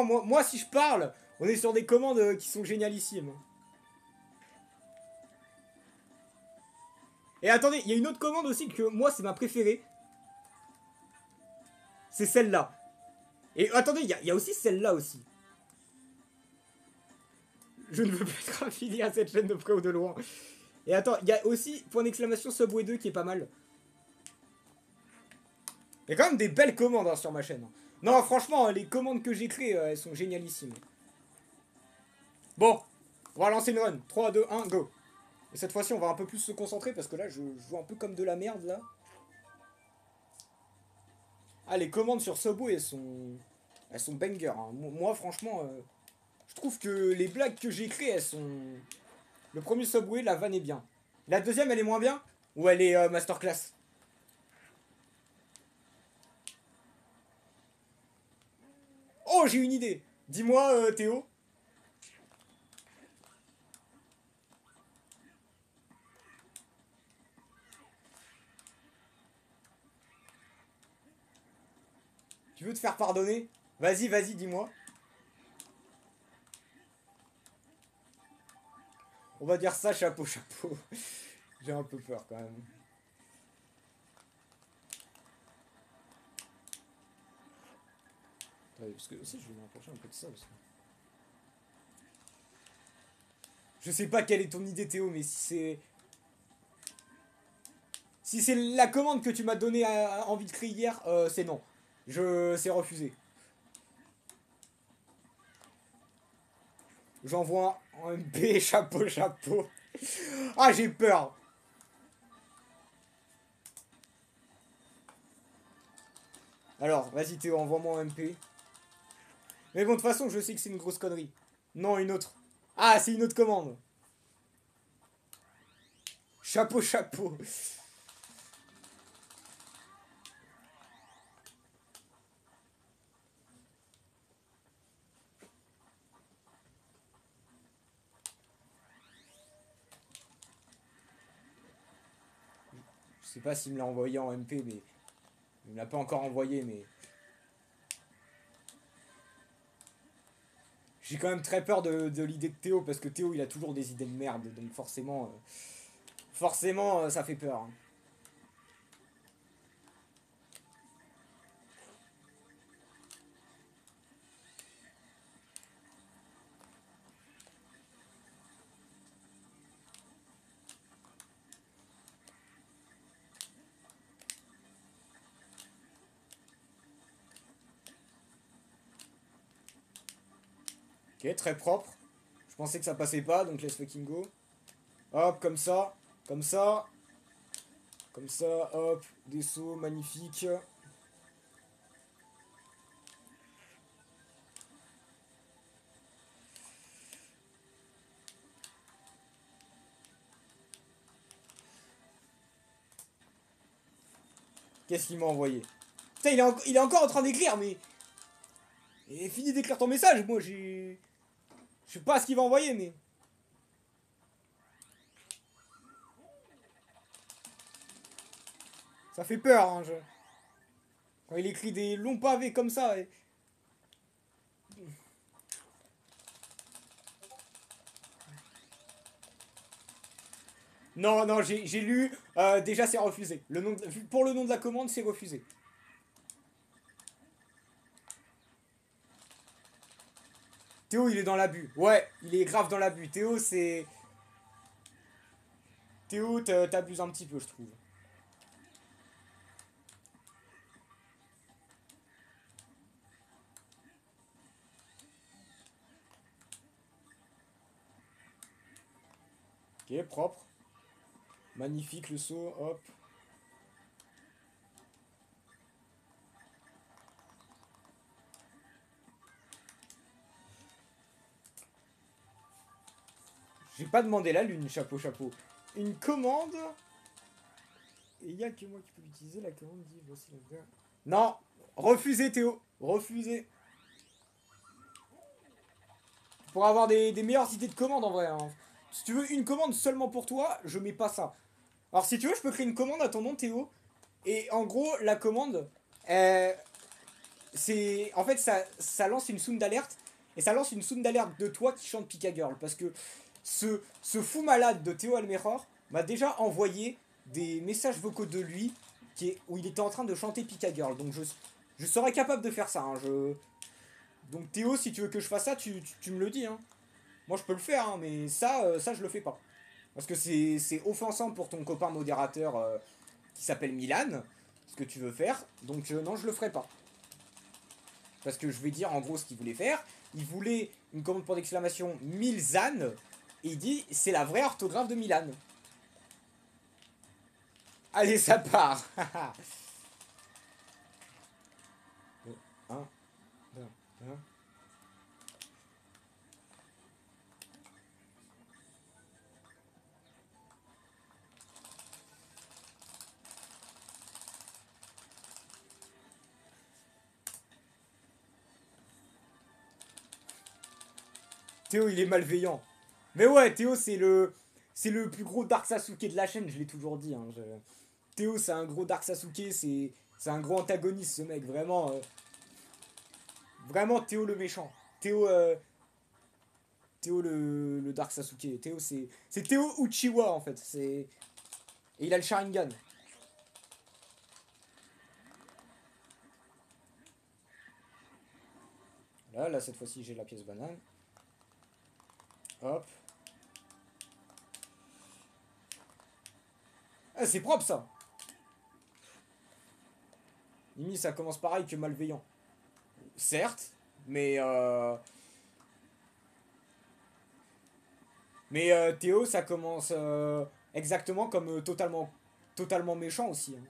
Moi, si je parle, on est sur des commandes qui sont génialissimes. Et attendez, il y a une autre commande aussi que moi, c'est ma préférée. C'est celle-là. Et attendez, il y a aussi celle-là aussi. Je ne veux pas être affilié à cette chaîne de près ou de loin. Et attends, il y a aussi, point d'exclamation, Subway 2 qui est pas mal. Il y a quand même des belles commandes hein, sur ma chaîne. Non, franchement, les commandes que j'ai créées, elles sont génialissimes. Bon, on va lancer une run. 3, 2, 1, go. Et cette fois-ci, on va un peu plus se concentrer parce que là, je joue un peu comme de la merde, là. Ah, les commandes sur Subway, elles sont banger. Hein. Moi, franchement, je trouve que les blagues que j'ai créées, elles sont... Le premier Subway, la vanne est bien. La deuxième, elle est moins bien? Ou elle est masterclass? Oh, j'ai une idée. Dis-moi, Théo. Tu veux te faire pardonner? Vas-y, vas-y, dis-moi. On va dire ça, chapeau, chapeau. J'ai un peu peur quand même. Ouais, parce que aussi, je vais m'approcher un peu de ça. Parce que... Je sais pas quelle est ton idée, Théo, mais si c'est... Si c'est la commande que tu m'as donné envie de créer hier, c'est non. C'est refusé. J'envoie un MP, chapeau, chapeau. Ah, j'ai peur. Alors, vas-y Théo, envoie-moi un MP. Mais bon, de toute façon, je sais que c'est une grosse connerie. Non, une autre. Ah, c'est une autre commande. Chapeau, chapeau. Je sais pas s'il me l'a envoyé en MP, mais... Il me l'a pas encore envoyé, mais... J'ai quand même très peur de l'idée de Théo, parce que Théo, il a toujours des idées de merde, donc forcément... forcément, ça fait peur. Hein. Ok, très propre. Je pensais que ça passait pas, donc let's fucking go. Hop, comme ça. Comme ça. Comme ça, hop. Des sauts, magnifiques. Qu'est-ce qu'il m'a envoyé? Putain, il est encore en train d'écrire, mais... Et fini d'écrire ton message, moi j'ai... Je sais pas ce qu'il va envoyer, mais... Ça fait peur, hein, Quand il écrit des longs pavés comme ça... Et... Non, non, j'ai lu... déjà, c'est refusé. Pour le nom de la commande, c'est refusé. Théo, il est dans l'abus. Ouais, il est grave dans l'abus. Théo, c'est... Théo, t'abuses un petit peu, je trouve. Ok, propre. Magnifique le saut, hop. J'ai pas demandé la lune, chapeau, chapeau. Une commande. Et il y a que moi qui peux l'utiliser. La commande dit voici la... Non, refusé Théo, refusé. Pour avoir des meilleures idées de commande en vrai. Hein. Si tu veux une commande seulement pour toi, je mets pas ça. Alors si tu veux, je peux créer une commande à ton nom Théo. Et en gros, la commande... c'est en fait ça lance une sound d'alerte et ça lance une sound d'alerte de toi qui chante Pika Girl parce que ce fou malade de Théo Almeror m'a déjà envoyé des messages vocaux de lui où il était en train de chanter Pika Girl. Donc je serais capable de faire ça. Hein, donc Théo, si tu veux que je fasse ça, tu me le dis. Hein. Moi je peux le faire, hein, mais ça je le fais pas. Parce que c'est offensant pour ton copain modérateur qui s'appelle Milan, ce que tu veux faire. Donc non, je le ferai pas. Parce que je vais dire en gros ce qu'il voulait faire. Il voulait une commande pour d'exclamation Milzan. Et il dit c'est la vraie orthographe de Milan. Allez, ça part. 1, 2, 1. Théo, il est malveillant. Mais ouais, Théo, c'est le plus gros Dark Sasuke de la chaîne, je l'ai toujours dit. Hein. Théo, c'est un gros Dark Sasuke, c'est un gros antagoniste, ce mec. Vraiment, vraiment Théo le méchant. Théo le Dark Sasuke. Théo, c'est Théo Uchiwa, en fait. Et il a le Sharingan. Là, cette fois-ci, j'ai la pièce banane. Hop. Ah, c'est propre, ça. Mimi, ça commence pareil que malveillant. Certes, mais Théo, ça commence exactement comme totalement méchant aussi. Hein.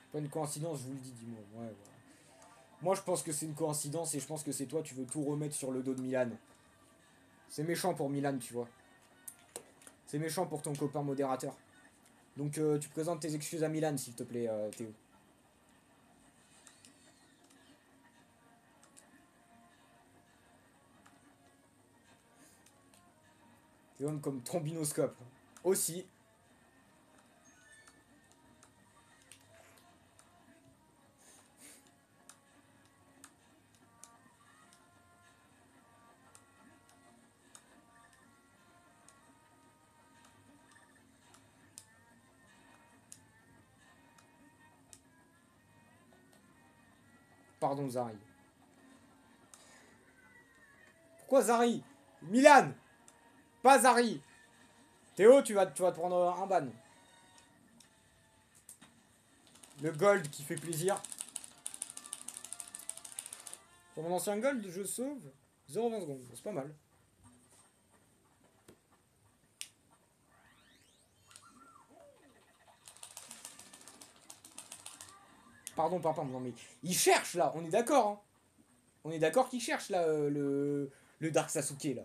Pas une coïncidence, je vous le dis, dis-moi. Ouais, ouais. Moi, je pense que c'est une coïncidence et je pense que c'est toi, tu veux tout remettre sur le dos de Milan. C'est méchant pour Milan, tu vois. C'est méchant pour ton copain modérateur. Donc, tu présentes tes excuses à Milan, s'il te plaît, Théo. Théo comme trombinoscope. Aussi. Pardon, Zari. Pourquoi Zari? Milan! Pas Zari! Théo, tu vas te prendre un ban. Le gold qui fait plaisir. Sur mon ancien gold, je sauve 0,20 secondes. C'est pas mal. Pardon, papa, non mais il cherche là, on est d'accord. Hein. On est d'accord qu'il cherche là le Dark Sasuke là.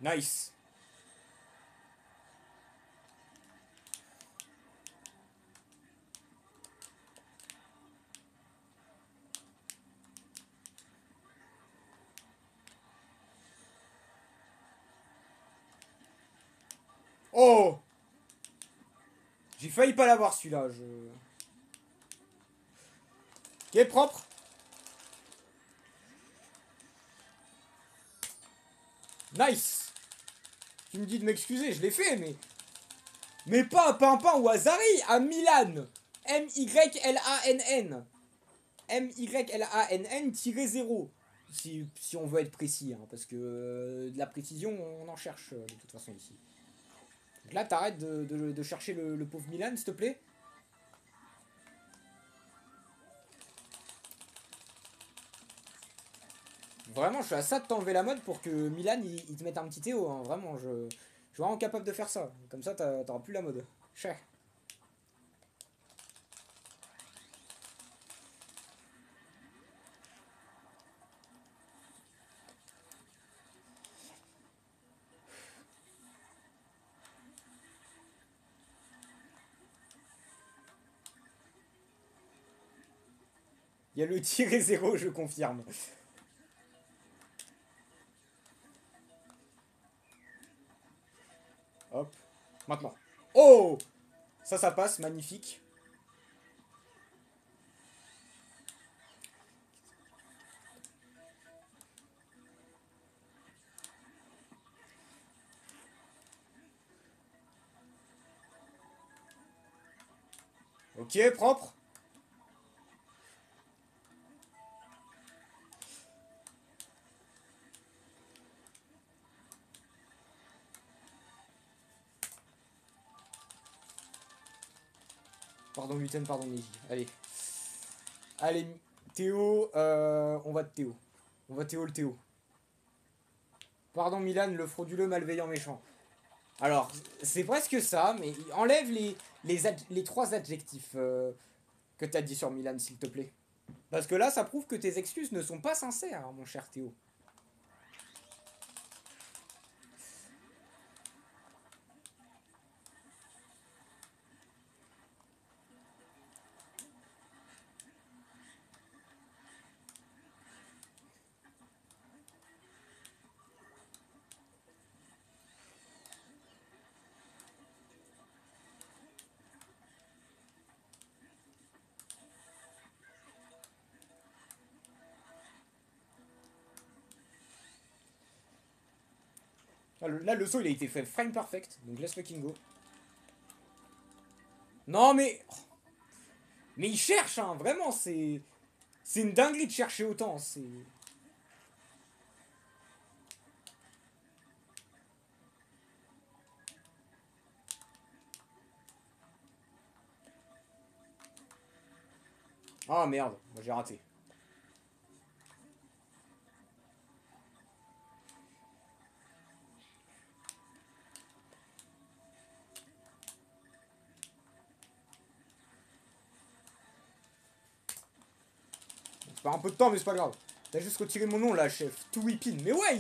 Nice. Oh! J'ai failli pas l'avoir celui-là. Ok, propre. Nice. Tu me dis de m'excuser, je l'ai fait, mais... Mais pas à Pimpin ou à Zari, à Milan. M-Y-L-A-N-N. M-Y-L-A-N-N-0. Si on veut être précis, hein, parce que de la précision, on en cherche de toute façon ici. Donc là, t'arrêtes de chercher le pauvre Milan, s'il te plaît. Vraiment, je suis à ça de t'enlever la mode pour que Milan, il te mette un petit Théo. Hein. Vraiment, je suis vraiment capable de faire ça. Comme ça, t'auras plus la mode. Cher. Il y a le tiré 0, je confirme. Hop. Maintenant. Oh! Ça passe, magnifique. Ok, propre. Pardon Luten, pardon Neji. Allez. Allez, Théo, on va de Théo. On va Théo le Théo. Pardon Milan, le frauduleux malveillant méchant. Alors, c'est presque ça, mais enlève les trois adjectifs que t'as dit sur Milan, s'il te plaît. Parce que là, ça prouve que tes excuses ne sont pas sincères, hein, mon cher Théo. Là, le saut, il a été fait frame perfect. Donc, let's fucking go. Non, mais... Mais il cherche, hein. Vraiment, c'est... C'est une dinguerie de chercher autant. C'est... Ah, merde. Moi, j'ai raté. C'est pas un peu de temps, mais c'est pas grave. T'as juste retiré mon nom, là, chef. Tout whipping. Mais ouais,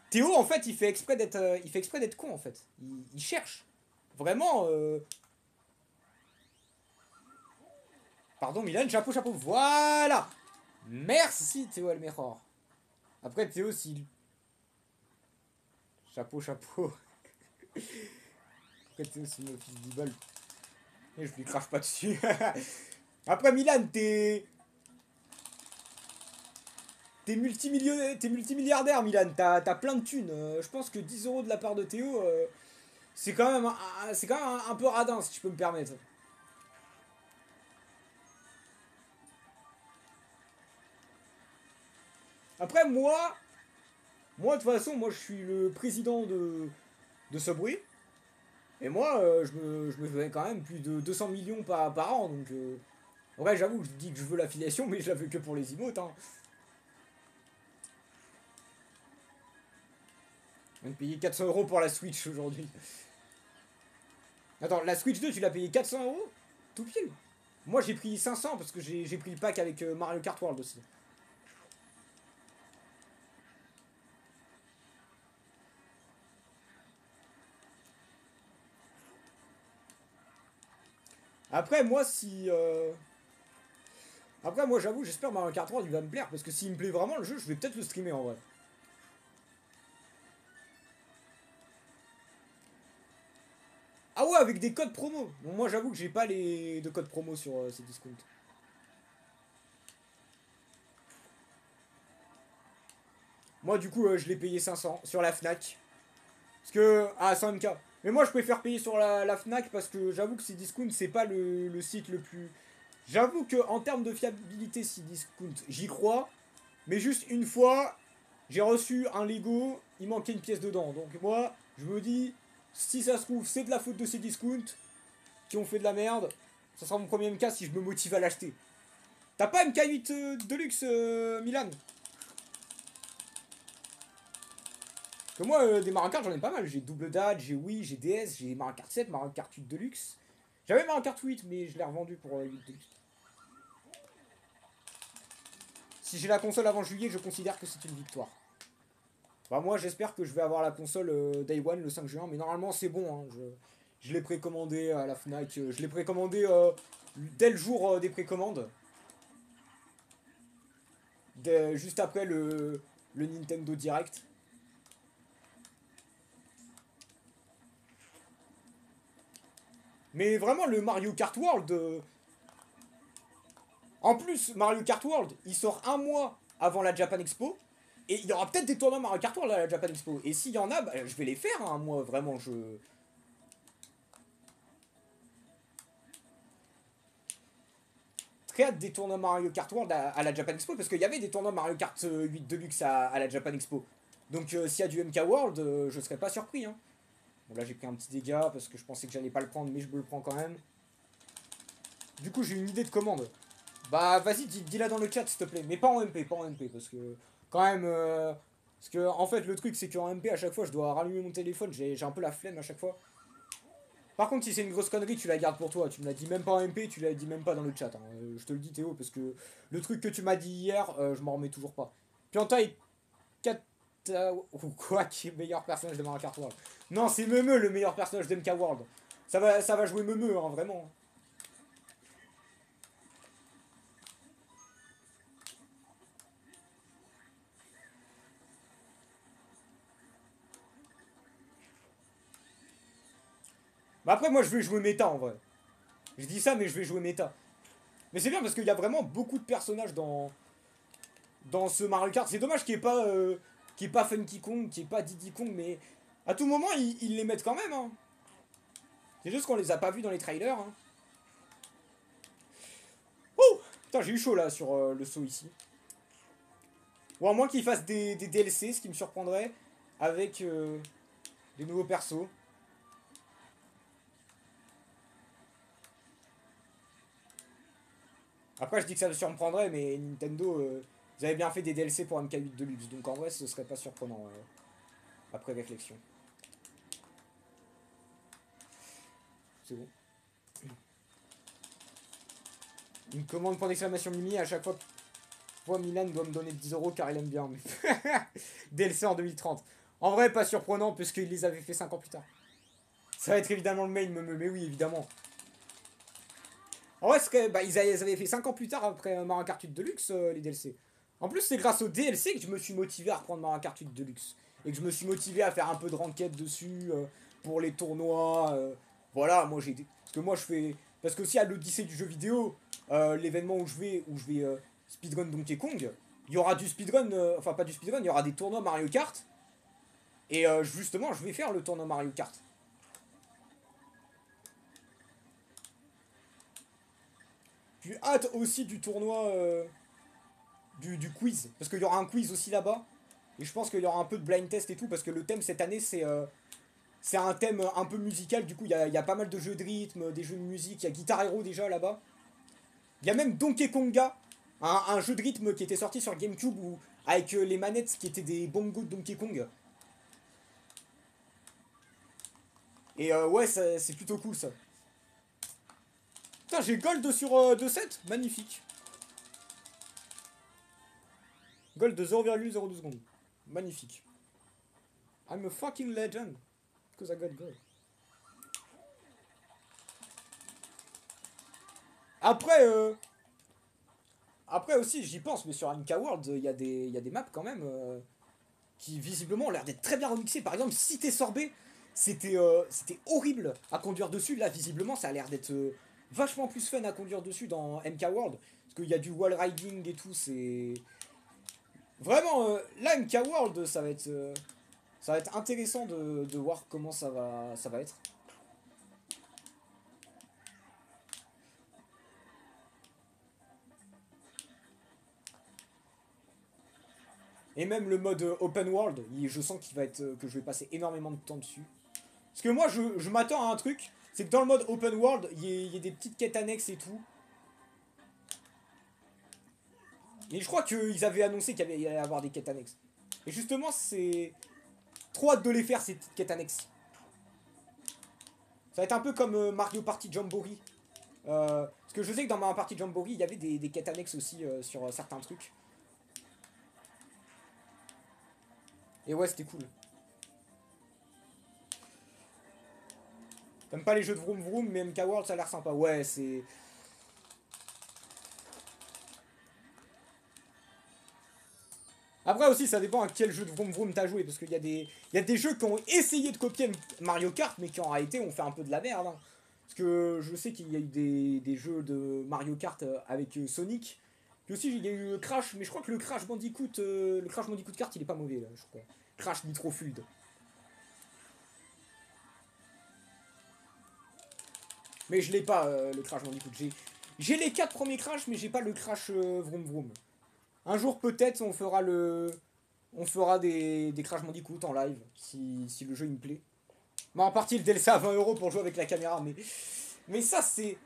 Théo, en fait, il fait exprès d'être con, en fait. Il cherche. Vraiment, Pardon, Milan, chapeau, chapeau. Voilà. Merci, Théo Almejor. Après, Théo, s'il... Chapeau, chapeau. Après, Théo, s'il me fils d'Ibol. Et je lui crache pas dessus. Après, Milan, t'es multimilliardaire, Milan. T'as plein de thunes. Je pense que 10 euros de la part de Théo, c'est quand même, c'est quand même un peu radin, si je peux me permettre. Après, moi, de toute façon, moi, je suis le président de Subway. Et moi, je me fais quand même plus de 200 millions par an. Donc, en vrai, j'avoue, je dis que je veux l'affiliation, mais je la veux que pour les emotes. Hein. On vient de payer 400 euros pour la Switch aujourd'hui. Attends, la Switch 2, tu l'as payé 400 euros? Tout pile. Moi, j'ai pris 500 parce que j'ai pris le pack avec Mario Kart World aussi. Après, moi, si. Après, moi, j'avoue, j'espère Mario Kart World il va me plaire parce que s'il me plaît vraiment le jeu, je vais peut-être le streamer en vrai. Ah ouais, avec des codes promo. Bon, moi, j'avoue que j'ai pas de codes promo sur ces discounts. Moi, du coup, je l'ai payé 500 sur la Fnac. Parce que. Ah, 100 MK. Mais moi, je préfère payer sur la Fnac parce que j'avoue que Cdiscount, c'est pas le site le plus. J'avoue que en termes de fiabilité, Cdiscount, j'y crois. Mais juste une fois, j'ai reçu un Lego, il manquait une pièce dedans. Donc moi, je me dis, si ça se trouve, c'est de la faute de Cdiscount qui ont fait de la merde. Ça sera mon premier MK si je me motive à l'acheter. T'as pas MK8 Deluxe, Milan? Que moi, des Mario Kart, j'en ai pas mal. J'ai Double Dash, j'ai Wii, j'ai DS, j'ai Mario Kart 7, Mario Kart 8 Deluxe. J'avais Mario Kart 8, mais je l'ai revendu pour 8 Deluxe. Si j'ai la console avant juillet, je considère que c'est une victoire. Bah moi, j'espère que je vais avoir la console Day One le 5 juin, mais normalement, c'est bon. Hein. Je l'ai précommandé à la Fnac. Je l'ai précommandé dès le jour des précommandes. juste après le Nintendo Direct. Mais vraiment, le Mario Kart World... En plus, Mario Kart World, il sort un mois avant la Japan Expo. Et il y aura peut-être des tournois Mario Kart World à la Japan Expo. Et s'il y en a, bah, je vais les faire, hein, moi, vraiment, je... Très hâte des tournois Mario Kart World à la Japan Expo, parce qu'il y avait des tournois Mario Kart 8 Deluxe à la Japan Expo. Donc s'il y a du MK World, je serais pas surpris. Hein. Bon là j'ai pris un petit dégât, parce que je pensais que j'allais pas le prendre, mais je me le prends quand même. Du coup j'ai une idée de commande. Bah vas-y, dis-la dans le chat s'il te plaît. Mais pas en MP, pas en MP, parce que quand même... parce que en fait le truc c'est qu'en MP à chaque fois je dois rallumer mon téléphone, j'ai un peu la flemme à chaque fois. Par contre, si c'est une grosse connerie, tu la gardes pour toi. Tu me l'as dit même pas en MP, tu l'as dit même pas dans le chat. Hein. Je te le dis, Théo, parce que le truc que tu m'as dit hier, je m'en remets toujours pas. Pianta est 4... ou quoi, qui est meilleur personnage de Mario Kart World? Non, c'est Memeux le meilleur personnage d'MK World. Ça va jouer Memeux, hein, vraiment. Mais après, moi, je vais jouer méta, en vrai. Je dis ça, mais je vais jouer méta. Mais c'est bien, parce qu'il y a vraiment beaucoup de personnages dans ce Mario Kart. C'est dommage qu'il n'y ait pas Funky Kong, qu'il n'y ait pas Diddy Kong, mais à tout moment, ils les mettent quand même. Hein. C'est juste qu'on les a pas vus dans les trailers. Hein. Oh putain, j'ai eu chaud là sur le saut ici. Ou à moins qu'ils fassent des DLC, ce qui me surprendrait, avec des nouveaux persos. Après, je dis que ça me surprendrait, mais Nintendo, ils avaient bien fait des DLC pour MK8 Deluxe, donc en vrai, ce serait pas surprenant après réflexion. C'est bon. Une commande point d'exclamation Mimi, à chaque fois Milan doit me donner 10 euros car il aime bien. DLC en 2030. En vrai, pas surprenant puisqu'ils les avaient fait 5 ans plus tard. Ça va être évidemment le mail, mais oui, évidemment. En vrai, bah, ils avaient fait 5 ans plus tard après Mario Kart 8 Deluxe, les DLC. En plus, c'est grâce au DLC que je me suis motivé à reprendre Mario Kart 8 Deluxe. Et que je me suis motivé à faire un peu de ranked dessus, pour les tournois. Voilà, moi j'ai... Parce que moi je fais... Parce que aussi à l'Odyssée du jeu vidéo, l'événement où je vais speedrun Donkey Kong, il y aura du speedrun, enfin pas du speedrun, il y aura des tournois Mario Kart. Et justement, je vais faire le tournoi Mario Kart. Puis hâte aussi du tournoi du quiz. Parce qu'il y aura un quiz aussi là-bas. Et je pense qu'il y aura un peu de blind test et tout. Parce que le thème cette année, c'est un thème un peu musical. Du coup, il y a pas mal de jeux de rythme, des jeux de musique. Il y a Guitar Hero déjà là-bas. Il y a même Donkey Konga, un jeu de rythme qui était sorti sur GameCube avec les manettes qui étaient des bongos de Donkey Kong. Et ouais, c'est plutôt cool ça. Putain, j'ai gold sur 2,7. Magnifique. Gold de 0,02 secondes. Magnifique. I'm a fucking legend. Because I got gold. Après, après aussi, j'y pense, mais sur Anka World, il y a des maps quand même qui visiblement ont l'air d'être très bien remixées. Par exemple, Cité Sorbet, c'était horrible à conduire dessus. Là, visiblement, ça a l'air d'être vachement plus fun à conduire dessus dans MK World. Parce qu'il y a du wall riding et tout, c'est... Vraiment, là, MK World, ça va être intéressant de voir comment ça va être. Et même le mode open world, je sens qu'il va être que je vais passer énormément de temps dessus. Parce que moi, je m'attends à un truc, c'est que dans le mode open world, il y ait des petites quêtes annexes et tout. Et je crois qu'ils avaient annoncé qu'il y allait y avoir des quêtes annexes. Et justement, c'est trop hâte de les faire, ces petites quêtes annexes. Ça va être un peu comme Mario Party Jamboree. Parce que je sais que dans Mario Party Jamboree, il y avait des quêtes annexes aussi sur certains trucs. Et ouais, c'était cool. T'aimes pas les jeux de vroom vroom, mais MK World ça a l'air sympa. Ouais, c'est... Après aussi, ça dépend à quel jeu de Vroom Vroom t'as joué. Parce qu'il y a des jeux qui ont essayé de copier Mario Kart, mais qui en réalité ont fait un peu de la merde. Hein. Parce que je sais qu'il y a eu des jeux de Mario Kart avec Sonic. Puis aussi, il y a eu Crash, mais je crois que le Crash Bandicoot Kart, il est pas mauvais, là, je crois. Crash Nitro Fluid. Mais je l'ai pas, le Crash Bandicoot. J'ai les 4 premiers Crash, mais j'ai pas le Crash Vroom Vroom. Un jour, peut-être, on fera des Crash Bandicoot en live, si le jeu il me plaît. Mais en partie, le DLC à 20 € pour jouer avec la caméra, mais ça, c'est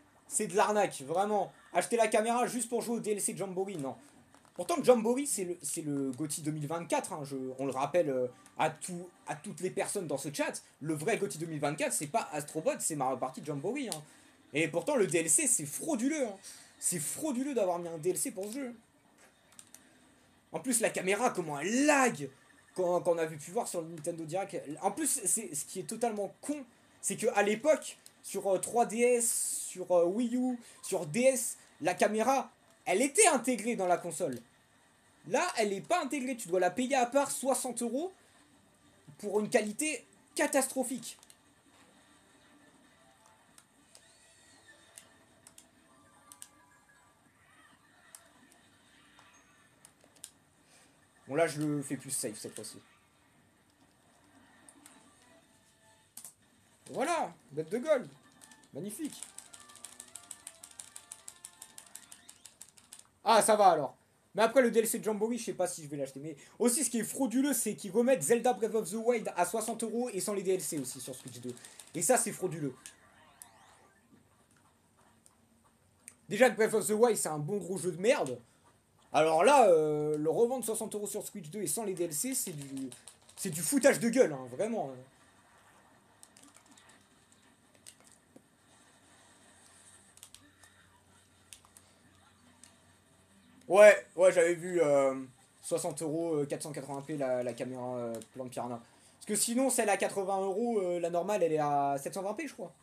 de l'arnaque, vraiment. Acheter la caméra juste pour jouer au DLC de Jamboree, non. Pourtant, Jamboree, c'est le GOTY 2024, hein, on le rappelle à toutes les personnes dans ce chat. Le vrai GOTY 2024, c'est pas Astrobot, c'est Mario Party Jamboree. Hein. Et pourtant, le DLC, c'est frauduleux. Hein. C'est frauduleux d'avoir mis un DLC pour ce jeu. En plus, la caméra, comment elle lag quand on avait pu voir sur le Nintendo Direct. En plus, ce qui est totalement con, c'est qu'à l'époque, sur 3DS, sur Wii U, sur DS, la caméra, elle était intégrée dans la console. Là, elle n'est pas intégrée. Tu dois la payer à part 60 € pour une qualité catastrophique. Bon, là, je le fais plus safe cette fois-ci. Voilà, bête de gold. Magnifique. Ah, ça va alors. Mais après, le DLC de Jamboree, je sais pas si je vais l'acheter. Mais aussi, ce qui est frauduleux, c'est qu'ils remettent Zelda Breath of the Wild à 60 € et sans les DLC aussi sur Switch 2. Et ça, c'est frauduleux. Déjà que Breath of the Wild, c'est un bon gros jeu de merde. Alors là, le revendre 60 € sur Switch 2 et sans les DLC, c'est du foutage de gueule, hein, vraiment. Ouais, ouais, j'avais vu 60 € 480p la caméra plan de Piranha. Parce que sinon, celle à 80 €, la normale, elle est à 720p, je crois.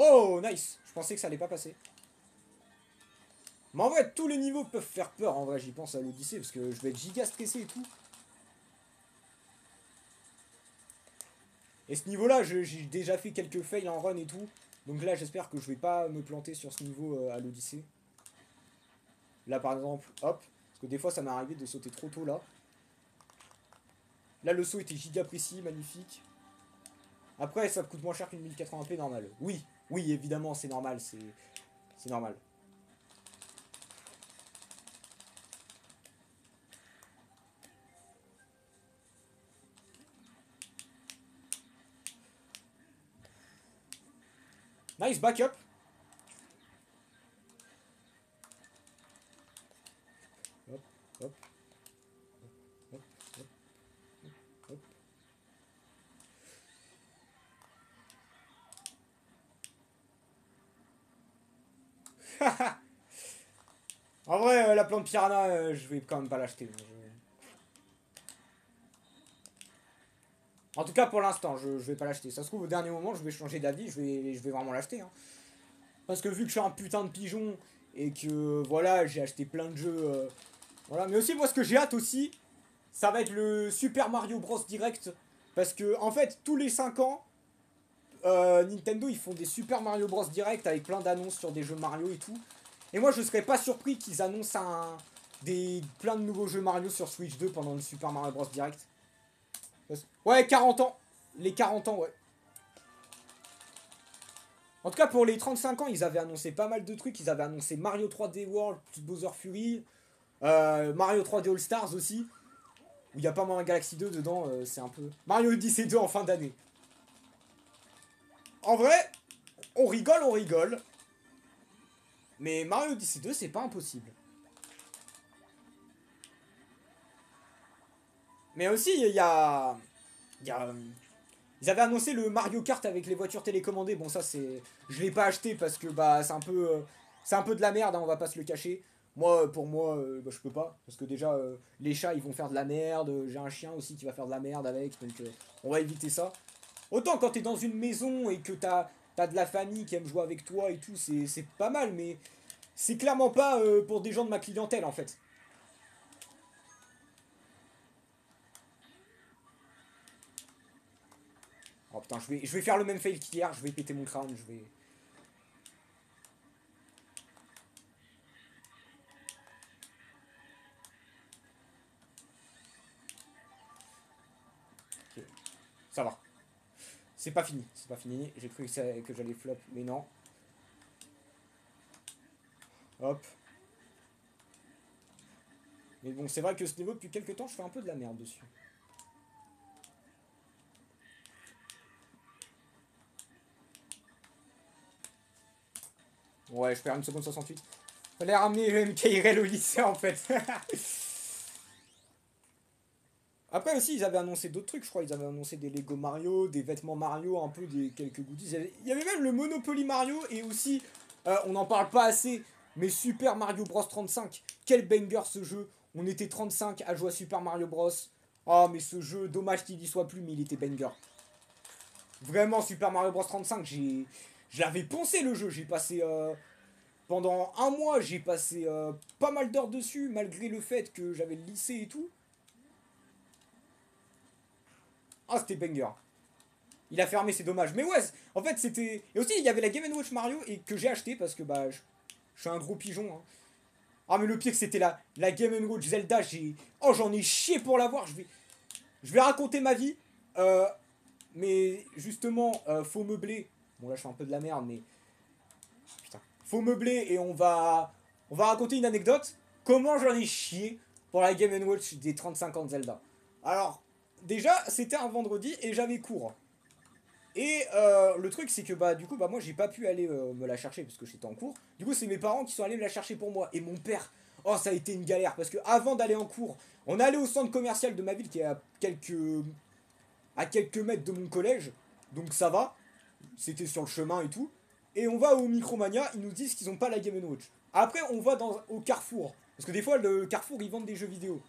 Oh, nice. Je pensais que ça allait pas passer. Mais en vrai, tous les niveaux peuvent faire peur. En vrai, j'y pense à l'Odyssée parce que je vais être giga stressé et tout. Et ce niveau-là, j'ai déjà fait quelques fails en run et tout. Donc là, j'espère que je vais pas me planter sur ce niveau à l'Odyssée. Là, par exemple, hop. Parce que des fois, ça m'est arrivé de sauter trop tôt là. Là, le saut était giga précis, magnifique. Après, ça coûte moins cher qu'une 1080p normale. Oui, oui, évidemment, c'est normal. C'est normal. Nice backup. Hop, hop, hop, hop, hop. En vrai, la plante piranha, je vais quand même pas l'acheter. En tout cas, pour l'instant, je vais pas l'acheter. Ça se trouve, au dernier moment, je vais changer d'avis, je vais vraiment l'acheter. Hein. Parce que vu que je suis un putain de pigeon et que voilà, j'ai acheté plein de jeux. Voilà, mais aussi, moi, ce que j'ai hâte aussi, ça va être le Super Mario Bros Direct. Parce que, en fait, tous les 5 ans, Nintendo, ils font des Super Mario Bros Direct avec plein d'annonces sur des jeux Mario et tout. Et moi, je serais pas surpris qu'ils annoncent plein de nouveaux jeux Mario sur Switch 2 pendant le Super Mario Bros Direct. Ouais, 40 ans. Les 40 ans, ouais. En tout cas, pour les 35 ans, ils avaient annoncé pas mal de trucs. Ils avaient annoncé Mario 3D World plus Bowser Fury. Mario 3D All Stars aussi. Où il n'y a pas Mario Galaxy 2 dedans. C'est un peu... Mario Odyssey 2 en fin d'année. En vrai, on rigole, on rigole. Mais Mario Odyssey 2, c'est pas impossible. Mais aussi, il y a... Ils avaient annoncé le Mario Kart avec les voitures télécommandées. Bon, ça, c'est... Je l'ai pas acheté parce que bah, c'est un peu de la merde, hein, on va pas se le cacher. Moi, pour moi, bah, je peux pas. Parce que déjà, les chats, ils vont faire de la merde. J'ai un chien aussi qui va faire de la merde avec. Donc, on va éviter ça. Autant quand t'es dans une maison et que t'as de la famille qui aime jouer avec toi et tout, c'est pas mal, mais c'est clairement pas pour des gens de ma clientèle en fait. Oh putain, je vais faire le même fail qu'hier, je vais péter mon crâne, je vais... Ok, ça va. C'est pas fini, c'est pas fini. J'ai cru que j'allais flop, mais non. Hop. Mais bon, c'est vrai que ce niveau, depuis quelques temps, je fais un peu de la merde dessus. Ouais, je perds 1 seconde 68. Fallait ramener le MKRL au lycée, en fait. Après aussi, ils avaient annoncé d'autres trucs, je crois. Ils avaient annoncé des Lego Mario, des vêtements Mario, un peu des quelques goodies. Il y avait même le Monopoly Mario et aussi, on n'en parle pas assez, mais Super Mario Bros 35. Quel banger ce jeu. On était 35 à jouer à Super Mario Bros. Oh, mais ce jeu, dommage qu'il y soit plus, mais il était banger. Vraiment, Super Mario Bros 35, j'avais poncé le jeu. J'ai passé... pendant un mois, j'ai passé pas mal d'heures dessus, malgré le fait que j'avais le lycée et tout. Ah, c'était banger. Il a fermé, c'est dommage. Mais ouais, en fait, c'était... Et aussi, il y avait la Game Watch Mario et que j'ai acheté parce que bah, je suis un gros pigeon. Hein. Ah, mais le pire, c'était la Game Watch Zelda. Oh, j'en ai chié pour l'avoir. Je vais raconter ma vie. Mais justement, faut meubler. Bon, là, je fais un peu de la merde, mais... Oh, putain. Faut meubler et on va raconter une anecdote. Comment j'en ai chié pour la Game Watch des 35 ans de Zelda. Alors, déjà, c'était un vendredi et j'avais cours. Et le truc c'est que bah du coup bah moi j'ai pas pu aller me la chercher parce que j'étais en cours. Du coup c'est mes parents qui sont allés me la chercher pour moi. Et mon père, oh ça a été une galère parce que avant d'aller en cours, on allait au centre commercial de ma ville qui est à quelques mètres de mon collège. Donc ça va, c'était sur le chemin et tout. Et on va au Micromania, ils nous disent qu'ils ont pas la Game Watch. Après on va au Carrefour. Parce que des fois le Carrefour ils vendent des jeux vidéo.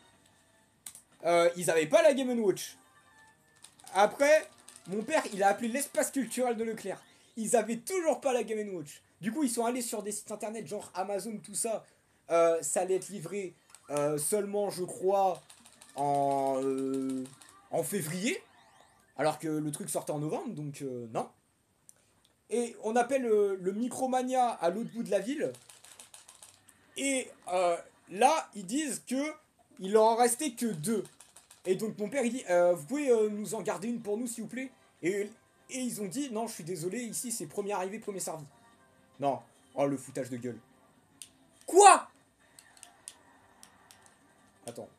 Ils avaient pas la Game Watch. Après, mon père, il a appelé l'espace culturel de Leclerc. Ils avaient toujours pas la Game Watch. Du coup, ils sont allés sur des sites internet genre Amazon, tout ça. Ça allait être livré seulement, je crois, en février. Alors que le truc sortait en novembre, donc non. Et on appelle le Micromania à l'autre bout de la ville. Et là, ils disent que il leur en restait que deux. Et donc mon père il dit vous pouvez nous en garder une pour nous s'il vous plaît et ils ont dit non je suis désolé ici c'est premier arrivé premier servi. Non. Oh le foutage de gueule. Quoi? Attends.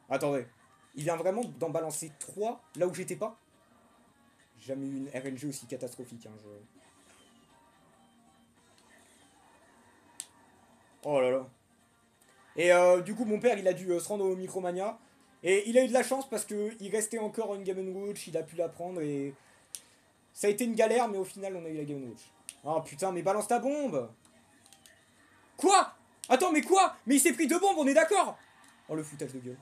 Attendez. Il vient vraiment d'en balancer 3 là où j'étais pas. J'ai jamais eu une RNG aussi catastrophique. Hein, Oh là là. Et du coup mon père il a dû se rendre au Micromania. Et il a eu de la chance parce que il restait encore une Game Watch, il a pu la prendre et ça a été une galère mais au final on a eu la Game Watch. Oh putain mais balance ta bombe. Quoi? Attends, mais quoi? Mais il s'est pris 2 bombes, on est d'accord? Oh, le foutage de gueule.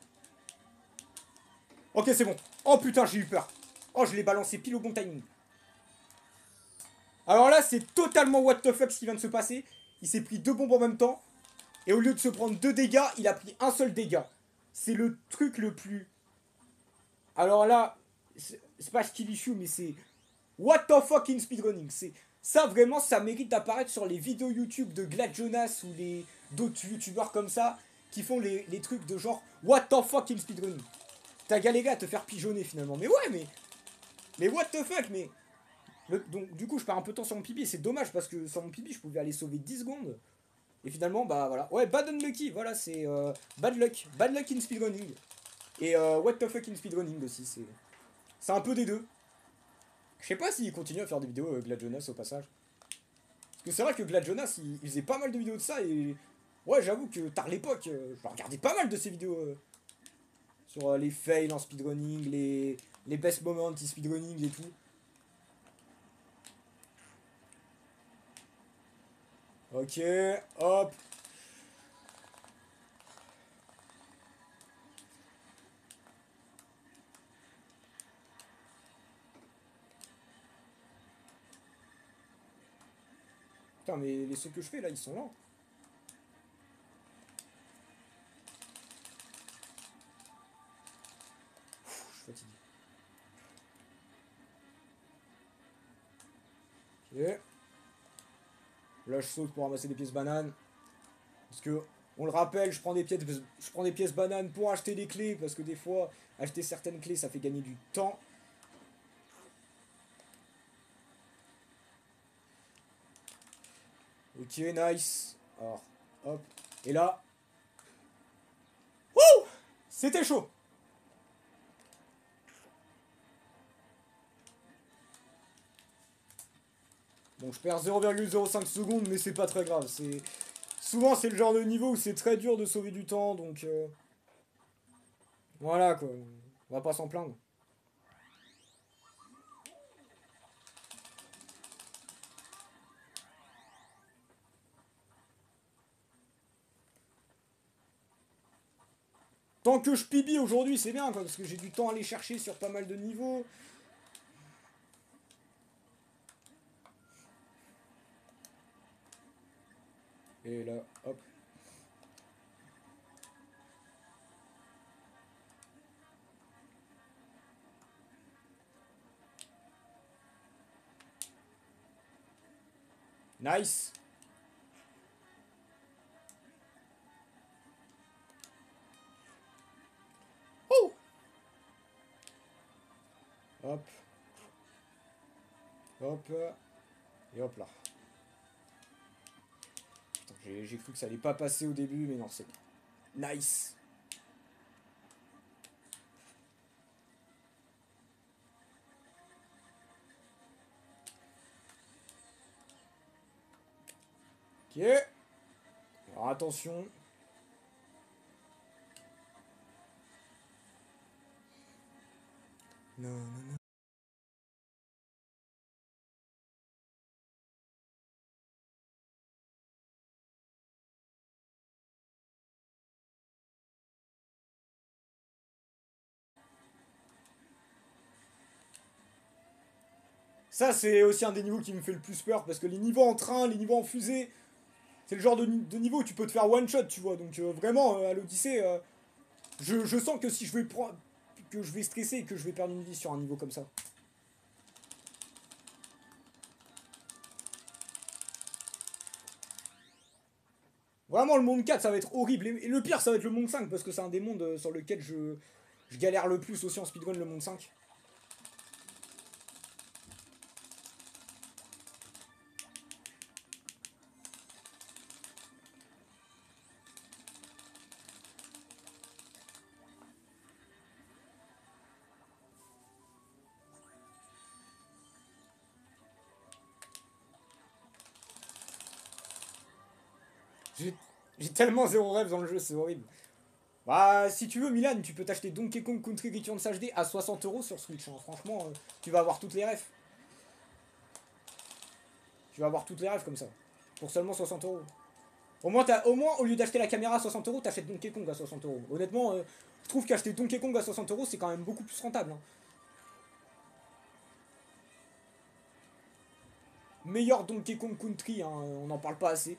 Ok, c'est bon. Oh putain, j'ai eu peur. Oh, je l'ai balancé pile au bon timing. Alors là, c'est totalement what the fuck ce qui vient de se passer. Il s'est pris 2 bombes en même temps. Et au lieu de se prendre 2 dégâts, il a pris un seul dégât. C'est le truc le plus... Alors là, c'est pas skill issue, mais c'est... What the fuck in speedrunning. Ça, vraiment, ça mérite d'apparaître sur les vidéos YouTube de Glad Jonas ou d'autres youtubeurs comme ça qui font les trucs de genre What the fuck in speedrunning. T'as galéré à te faire pigeonner finalement. Mais ouais, mais what the fuck, mais... donc du coup, je perds un peu de temps sur mon pipi et c'est dommage parce que sur mon pipi, je pouvais aller sauver 10 secondes. Et finalement, bah voilà. Ouais, bad unlucky, voilà, c'est bad luck. Bad luck in speedrunning. Et what the fuck in speedrunning aussi, c'est un peu des deux. Je sais pas s'il continue à faire des vidéos Glad Jonas au passage. Parce que c'est vrai que Glad Jonas, il faisait pas mal de vidéos de ça et... Ouais, j'avoue que tard l'époque, je regardais pas mal de ces vidéos sur les fails en speedrunning, les best moments en speedrunning et tout. Ok, hop. Putain, mais les sauts que je fais là, ils sont lents. Je suis fatigué. Ok. Là, je saute pour ramasser des pièces bananes. Parce que, on le rappelle, je prends des pièces bananes pour acheter des clés. Parce que des fois, acheter certaines clés, ça fait gagner du temps. Ok, nice. Alors, hop. Et là. Wouh! C'était chaud. Bon, je perds 0,05 secondes, mais c'est pas très grave. Souvent, c'est le genre de niveau où c'est très dur de sauver du temps, donc... Voilà, quoi. On va pas s'en plaindre. Tant que je pibi aujourd'hui, c'est bien, quoi, parce que j'ai du temps à aller chercher sur pas mal de niveaux. Et là, hop. Nice. Oh! Hop. Hop. Et hop là. Putain, j'ai cru que ça allait pas passer au début, mais non, c'est bon. Nice. Ok. Alors attention. Non, non, non. Ça, c'est aussi un des niveaux qui me fait le plus peur, parce que les niveaux en train, les niveaux en fusée, c'est le genre de niveau où tu peux te faire one shot, tu vois. Donc vraiment, à l'Odyssée, je sens que si je vais prendre, que je vais stresser et que je vais perdre une vie sur un niveau comme ça. Vraiment, le monde 4, ça va être horrible. Et le pire, ça va être le monde 5, parce que c'est un des mondes sur lequel je galère le plus aussi en speedrun, le monde 5. J'ai j'ai tellement zéro rêve dans le jeu, c'est horrible. Bah, si tu veux, Milan, tu peux t'acheter Donkey Kong Country Returns HD à 60 € sur Switch, hein. Franchement, tu vas avoir toutes les rêves. Tu vas avoir toutes les rêves comme ça. Pour seulement 60 €. Au moins, au lieu d'acheter la caméra à 60 €, t'achètes Donkey Kong à 60 €. Honnêtement, je trouve qu'acheter Donkey Kong à 60 €, c'est quand même beaucoup plus rentable, hein. Meilleur Donkey Kong Country, hein, on n'en parle pas assez.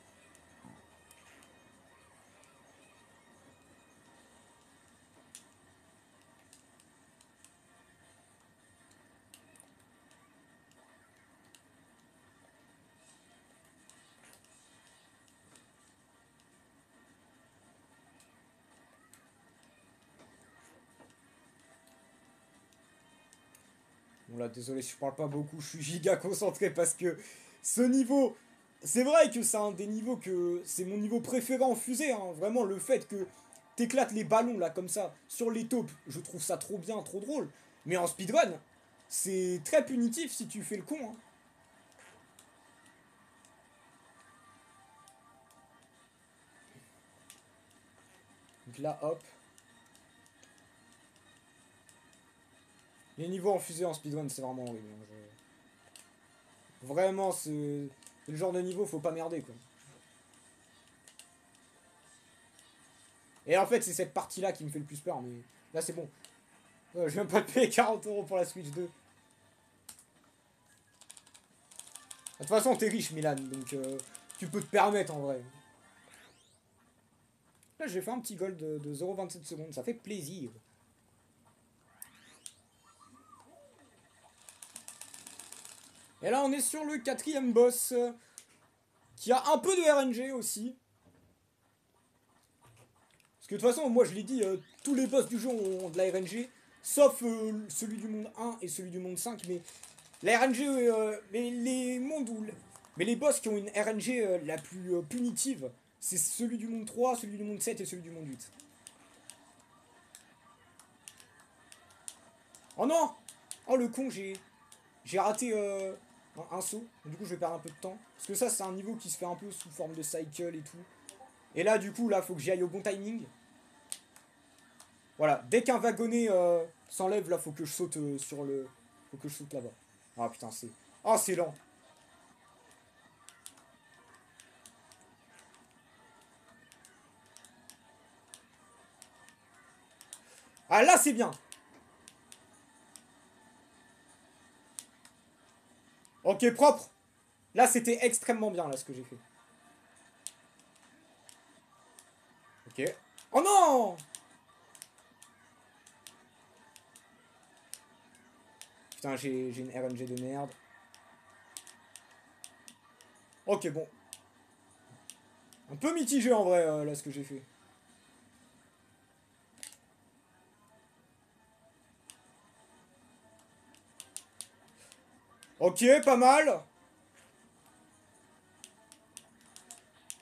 Bon là, désolé si je parle pas beaucoup, je suis giga concentré parce que ce niveau, c'est vrai que c'est un des niveaux que c'est mon niveau préféré en fusée, hein. Vraiment, le fait que t'éclates les ballons là comme ça sur les taupes, je trouve ça trop bien, trop drôle. Mais en speedrun, c'est très punitif si tu fais le con, hein. Donc là, hop. Les niveaux en fusée en speedrun, c'est vraiment horrible, hein. Vraiment, c'est le genre de niveau, faut pas merder quoi. Et en fait, c'est cette partie-là qui me fait le plus peur, mais là c'est bon. Je viens pas de payer 40 € pour la Switch 2. De toute façon, t'es riche, Milan, donc Tu peux te permettre en vrai. Là, j'ai fait un petit goal de 0,27 secondes. Ça fait plaisir. Et là, on est sur le 4e boss. Qui a un peu de RNG aussi. Parce que de toute façon, moi je l'ai dit, tous les boss du jeu ont de la RNG. Sauf celui du monde 1 et celui du monde 5. Mais la RNG, les mondes où... Mais les boss qui ont une RNG la plus punitive, c'est celui du monde 3, celui du monde 7 et celui du monde 8. Oh non! Oh le con, j'ai raté un saut. Du coup, je vais perdre un peu de temps. Parce que ça, c'est un niveau qui se fait un peu sous forme de cycle et tout. Et là, du coup, là, faut que j'y aille au bon timing. Voilà, dès qu'un wagonnet s'enlève, là, faut que je saute sur le... Faut que je saute là-bas. Ah putain, c'est... Ah, c'est lent. Ah, là, c'est bien. Ok, propre. Là, c'était extrêmement bien, là, ce que j'ai fait. Ok. Oh non! Putain, j'ai une RNG de merde. Ok, bon. Un peu mitigé, en vrai, là, ce que j'ai fait. Ok, pas mal.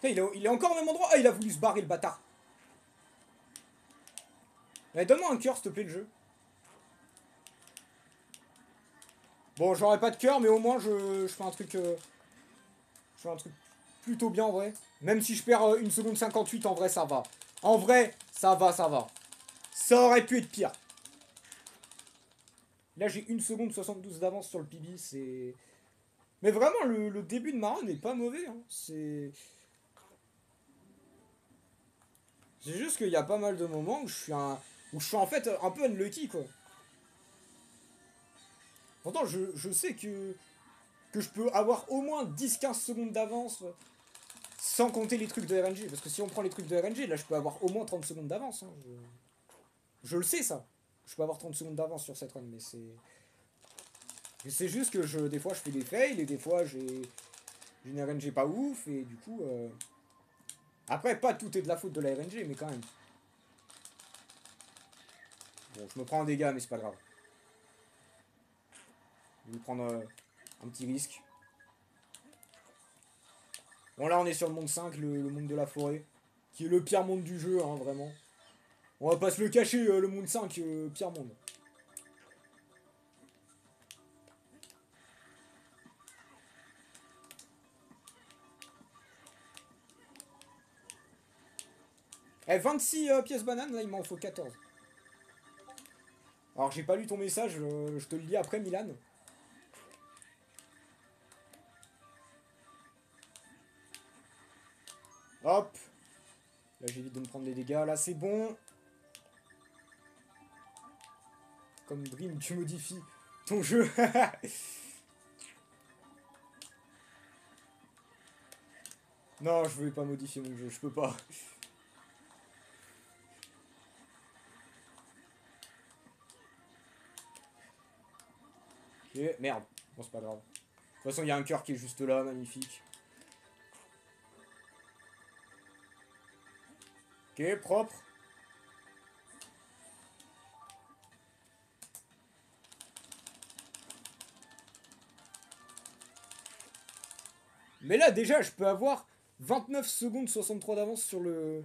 Putain, il est encore au même endroit. Ah, il a voulu se barrer, le bâtard. Allez, donne-moi un cœur, s'il te plaît, le jeu. Bon, j'aurais pas de cœur, mais au moins, je fais un truc... je fais un truc plutôt bien, en vrai. Même si je perds 1 seconde 58, en vrai, ça va. En vrai, ça va, ça va. Ça aurait pu être pire. Là, j'ai 1 seconde 72 d'avance sur le PB, c'est... Mais vraiment, le début de ma run n'est pas mauvais. Hein. C'est juste qu'il y a pas mal de moments où où je suis en fait un peu unlucky, quoi. Pourtant, je sais que je peux avoir au moins 10-15 secondes d'avance sans compter les trucs de RNG. Parce que si on prend les trucs de RNG, là, je peux avoir au moins 30 secondes d'avance. Hein. Je le sais, ça. Je peux avoir 30 secondes d'avance sur cette run, mais c'est... C'est juste que des fois, je fais des fails et des fois, j'ai une RNG pas ouf et du coup... Après, pas tout est de la faute de la RNG, mais quand même. Bon, je me prends un dégât, mais c'est pas grave. Je vais prendre un petit risque. Bon, là, on est sur le monde 5, le monde de la forêt. Qui est le pire monde du jeu, hein, vraiment. On va pas se le cacher, le monde 5, pire monde. Eh, 26 pièces bananes, là, il m'en faut 14. Alors, j'ai pas lu ton message, je te le lis après, Milan. Hop. Là, j'évite de me prendre des dégâts. Là, c'est bon. Comme Dream, tu modifies ton jeu. Non, je vais pas modifier mon jeu, je peux pas. Ok, merde. Bon, c'est pas grave. De toute façon, il y a un cœur qui est juste là, magnifique. Ok, propre. Mais là, déjà, je peux avoir 29 secondes 63 d'avance sur le...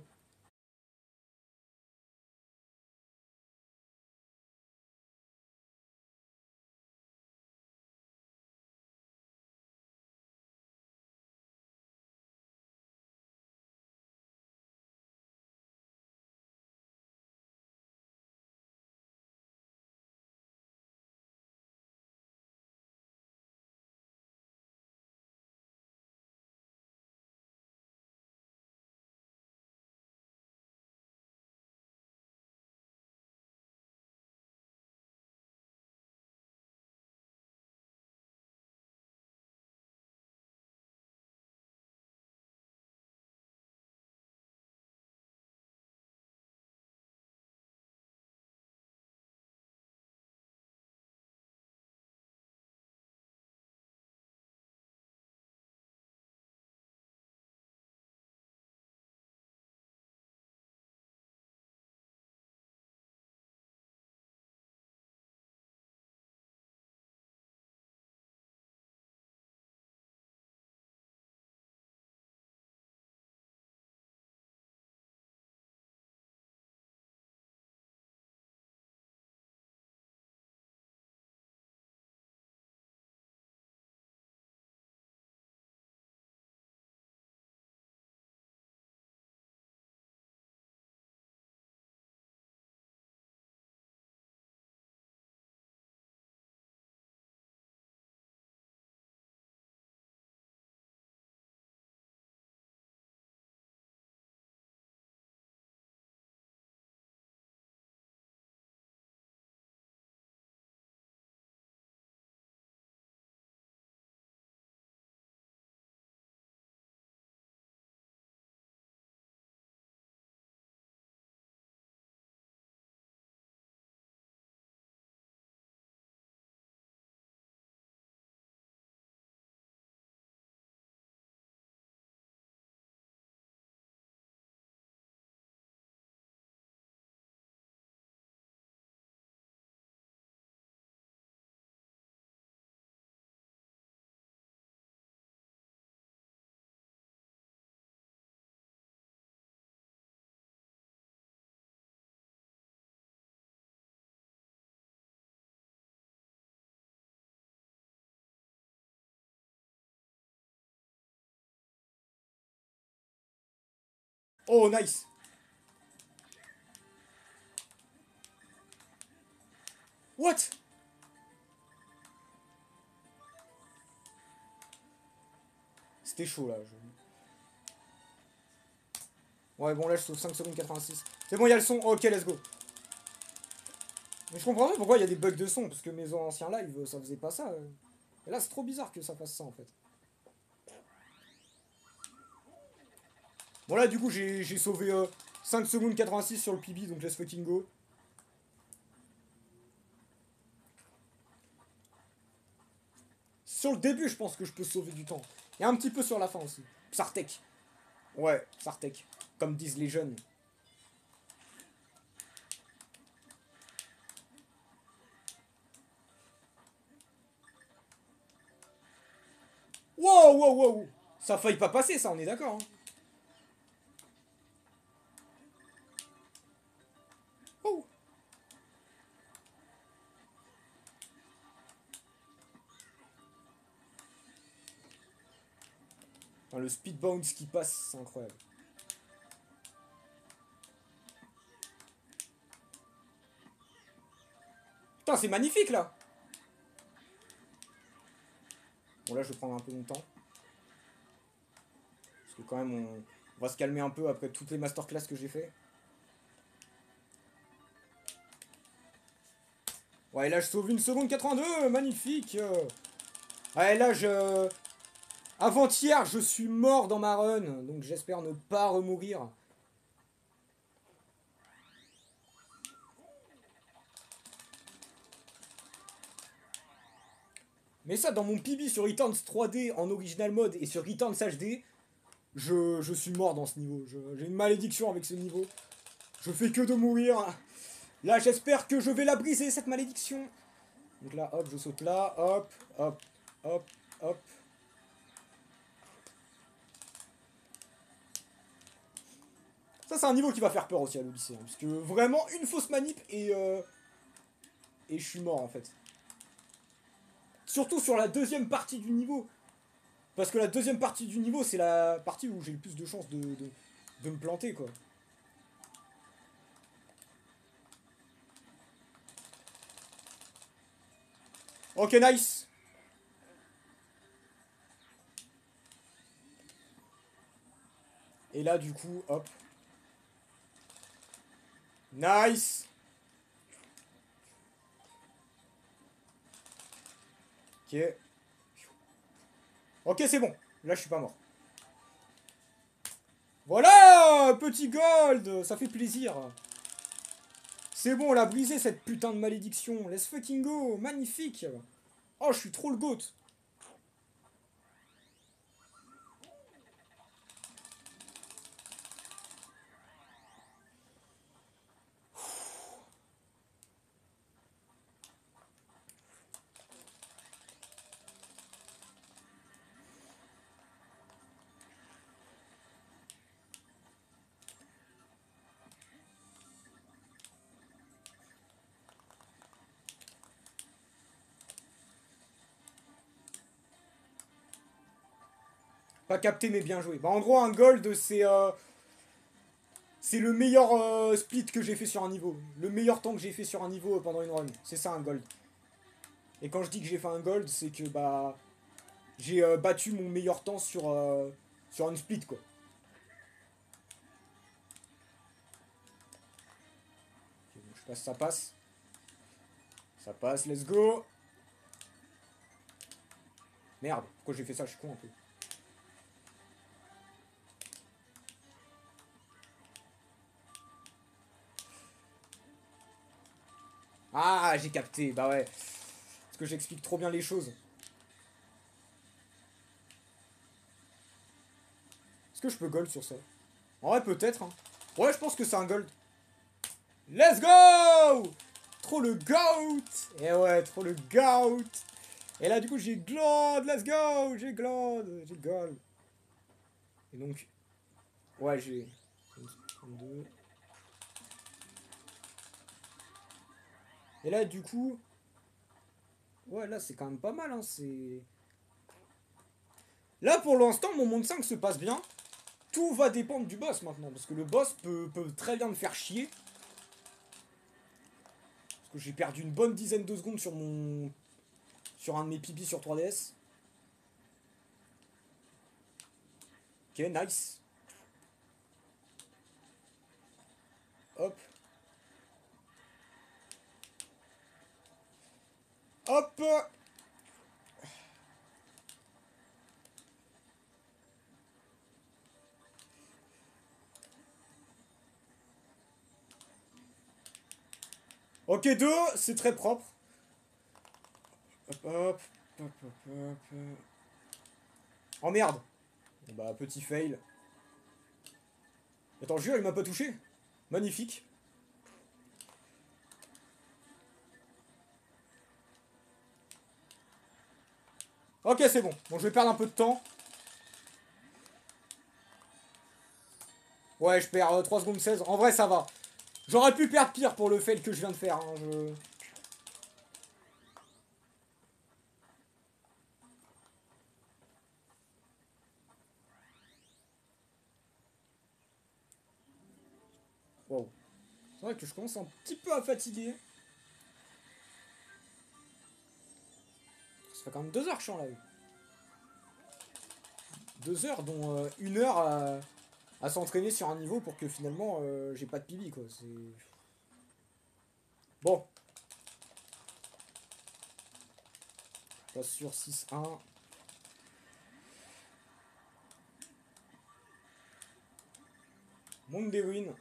Oh, nice. What? C'était chaud là. Ouais, bon, là je sauve 5 secondes 86. C'est bon, il y a le son. Ok, let's go. Mais je comprends pas pourquoi il y a des bugs de son. Parce que mes anciens lives, ça faisait pas ça. Et là, c'est trop bizarre que ça fasse ça en fait. Bon, là, du coup, j'ai sauvé 5 secondes 86 sur le PB. Donc, let's fucking go. Sur le début, je pense que je peux sauver du temps. Et un petit peu sur la fin aussi. Psartek. Ouais, Psartek. Comme disent les jeunes. Wow, wow, wow. Ça a failli pas passer, ça, on est d'accord. Hein. Oh. Enfin, le speed bounce qui passe, c'est incroyable. Putain, c'est magnifique là. Bon, là, je vais prendre un peu mon temps. Parce que quand même, on va se calmer un peu après toutes les masterclass que j'ai fait. Ouais, là, je sauve 1 seconde 82. Magnifique. Ouais, là, je... Avant-hier, je suis mort dans ma run. Donc, j'espère ne pas remourir. Mais ça, dans mon PB sur Returns 3D en original mode et sur Returns HD, je suis mort dans ce niveau. J'ai une malédiction avec ce niveau. Je fais que de mourir. Là, j'espère que je vais la briser, cette malédiction. Donc là, hop, je saute là. Hop, hop, hop, hop. Ça, c'est un niveau qui va faire peur aussi à l'Odyssée. Hein, parce que vraiment, une fausse manip et je suis mort, en fait. Surtout sur la deuxième partie du niveau. Parce que la deuxième partie du niveau, c'est la partie où j'ai le plus de chances de me planter, quoi. Ok, nice. Et là, du coup, hop. Nice. Ok. Ok, c'est bon. Là, je suis pas mort. Voilà. Petit gold. Ça fait plaisir. C'est bon, on l'a brisé, cette putain de malédiction. Let's fucking go. Magnifique. Oh, je suis trop le goat. Pas capté, mais bien joué. Bah, en gros, un gold, c'est le meilleur split que j'ai fait sur un niveau. Le meilleur temps que j'ai fait sur un niveau pendant une run. C'est ça, un gold. Et quand je dis que j'ai fait un gold, c'est que, bah... J'ai battu mon meilleur temps sur une split, quoi. Ok, donc je passe, ça passe. Ça passe, let's go. Merde, pourquoi j'ai fait ça? Je suis con un peu. Ah, j'ai capté, bah ouais. Parce que j'explique trop bien les choses. Est-ce que je peux gold sur ça? En vrai, peut-être. Hein. Ouais, je pense que c'est un gold. Let's go! Trop le goat! Et ouais, trop le goat! Et là, du coup, j'ai gold, let's go! J'ai gold, j'ai gold. Et donc, ouais, j'ai 2. Et là, du coup, ouais, là, c'est quand même pas mal, hein, c'est... Là, pour l'instant, mon monde 5 se passe bien. Tout va dépendre du boss maintenant, parce que le boss peut très bien me faire chier. Parce que j'ai perdu une bonne dizaine de secondes sur mon... sur un de mes pipis sur 3DS. Ok, nice. Hop. Hop. Ok, 2, c'est très propre. Hop, hop, hop, hop, hop. Oh merde. Bon, bah, petit fail. Attends, jure, il m'a pas touché. Magnifique. Ok, c'est bon. Bon, je vais perdre un peu de temps. Ouais, je perds 3 secondes 16. En vrai, ça va. J'aurais pu perdre pire pour le fail que je viens de faire. Hein. Wow. C'est vrai que je commence un petit peu à fatiguer. Ça fait quand même 2 heures que je suis en live. 2 heures, dont 1 heure à s'entraîner sur un niveau pour que finalement j'ai pas de pibi quoi. C'est. Bon. Passe sur 6-1. Monde des ruines.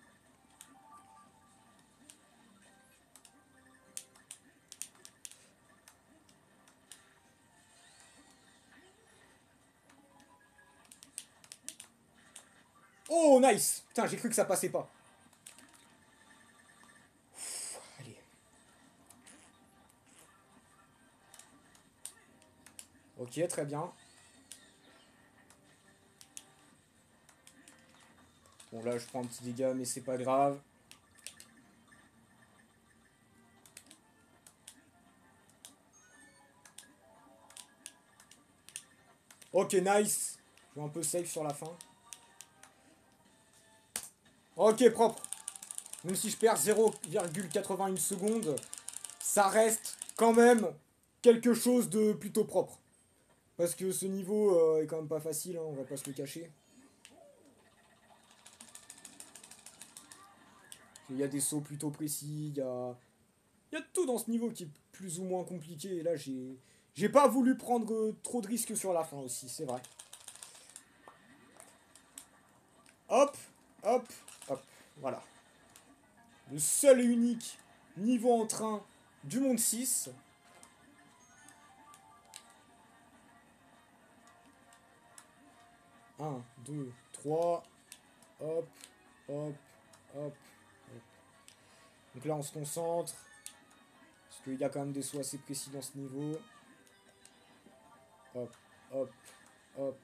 Oh, nice. Putain, j'ai cru que ça passait pas. Allez. Ok, très bien. Bon, là, je prends un petit dégât, mais c'est pas grave. Ok, nice. Je vais un peu safe sur la fin. Ok, propre. Même si je perds 0,81 secondes, ça reste quand même quelque chose de plutôt propre. Parce que ce niveau est quand même pas facile, hein, on va pas se le cacher. Il y a des sauts plutôt précis, il y a tout dans ce niveau qui est plus ou moins compliqué. Et là, j'ai pas voulu prendre trop de risques sur la fin aussi, c'est vrai. Hop, hop, hop, voilà. Le seul et unique niveau en train du monde 6. Un, 2, 3. Hop, hop, hop, hop. Donc là, on se concentre. Parce qu'il y a quand même des sauts assez précis dans ce niveau. Hop, hop, hop.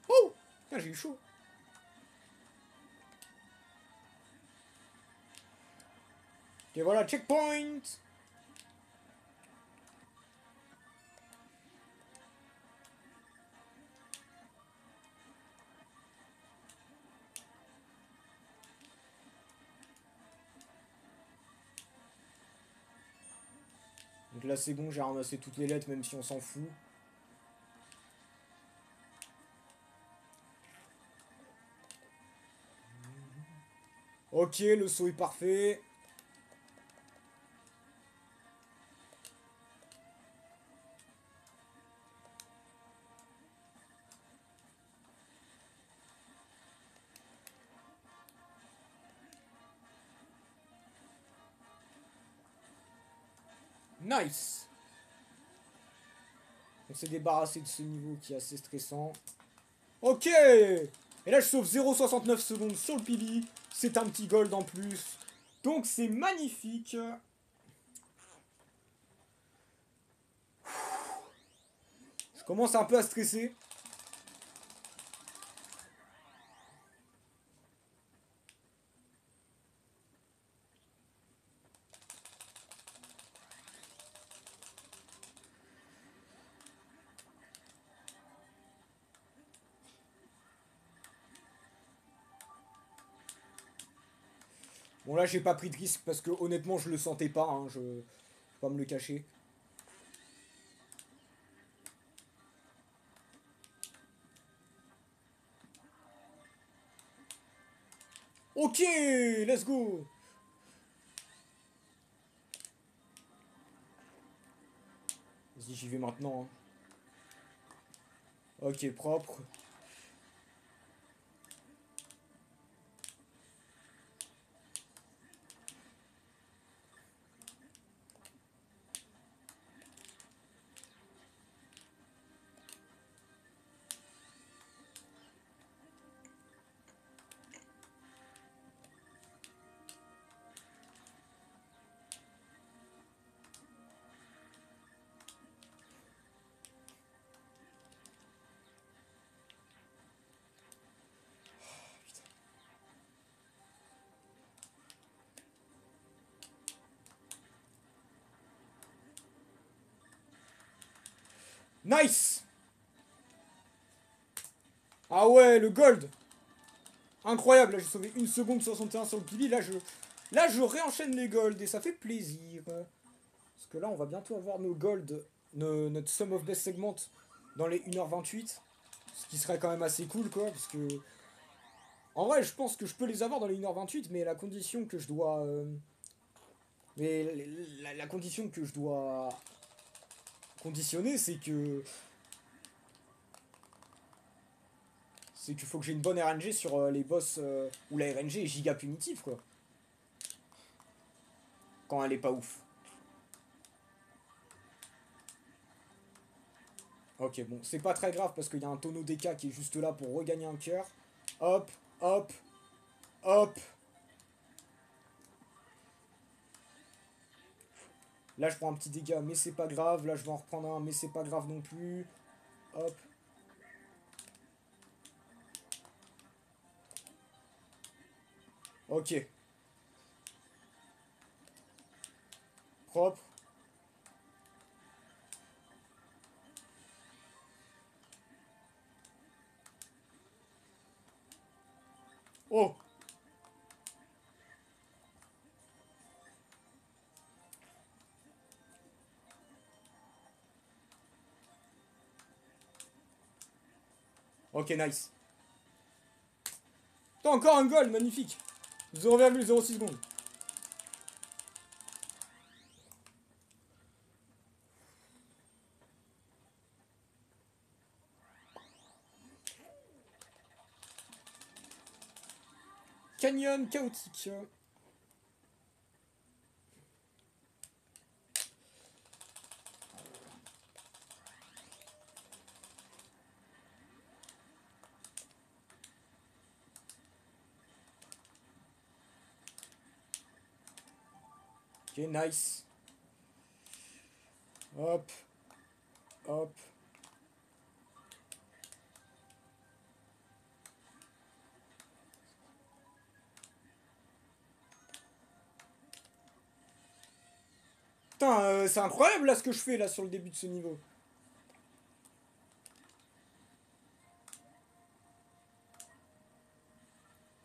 Oh! Putain, j'ai eu chaud. Et voilà, checkpoint! Donc là, c'est bon, j'ai ramassé toutes les lettres, même si on s'en fout. Ok, le saut est parfait. Nice! On s'est débarrassé de ce niveau qui est assez stressant. Ok! Et là, je sauve 0,69 secondes sur le PB. C'est un petit gold en plus. Donc, c'est magnifique. Je commence un peu à stresser. Bon là j'ai pas pris de risque parce que honnêtement je le sentais pas, hein, je vais pas me le cacher. Ok, let's go. Vas-y j'y vais maintenant. Hein. Ok, propre. Nice. Ah ouais, le gold. Incroyable, là j'ai sauvé 1 seconde 61 sur le pili, là je réenchaîne les golds et ça fait plaisir. Parce que là on va bientôt avoir nos golds, notre sum of best segment dans les 1h28. Ce qui serait quand même assez cool quoi, parce que... En vrai je pense que je peux les avoir dans les 1h28, mais la condition que je dois... Mais la condition que je dois conditionner c'est que... C'est qu'il faut que j'ai une bonne RNG sur les boss où la RNG est giga punitive quoi. Quand elle est pas ouf. Ok, bon, c'est pas très grave parce qu'il y a un tonneau DK qui est juste là pour regagner un cœur. Hop, hop, hop. Là, je prends un petit dégât, mais c'est pas grave. Là, je vais en reprendre un, mais c'est pas grave non plus. Hop. Ok. Propre. Oh. Ok, nice. T'as encore un goal, magnifique. 0,06 secondes. Canyon chaotique. Ok, nice. Hop. Hop. Putain, c'est incroyable là ce que je fais là sur le début de ce niveau.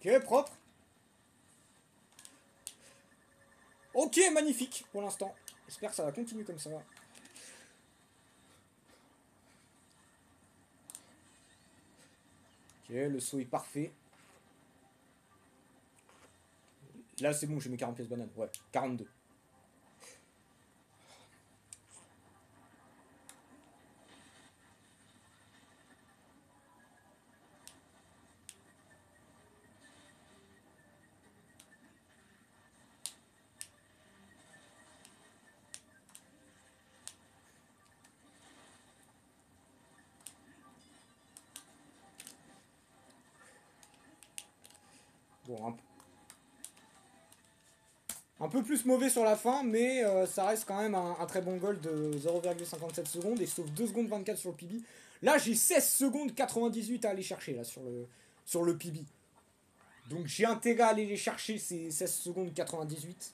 Ok, propre. Ok, magnifique pour l'instant. J'espère que ça va continuer comme ça. Ok, le saut est parfait. Là, c'est bon, j'ai mes 40 pièces bananes. Ouais, 42. Bon, un peu plus mauvais sur la fin, mais ça reste quand même un très bon goal de 0,57 secondes et sauf 2 secondes 24 sur le PB. Là, j'ai 16 secondes 98 à aller chercher là sur le PB. Donc j'ai intérêt à aller les chercher ces 16 secondes 98.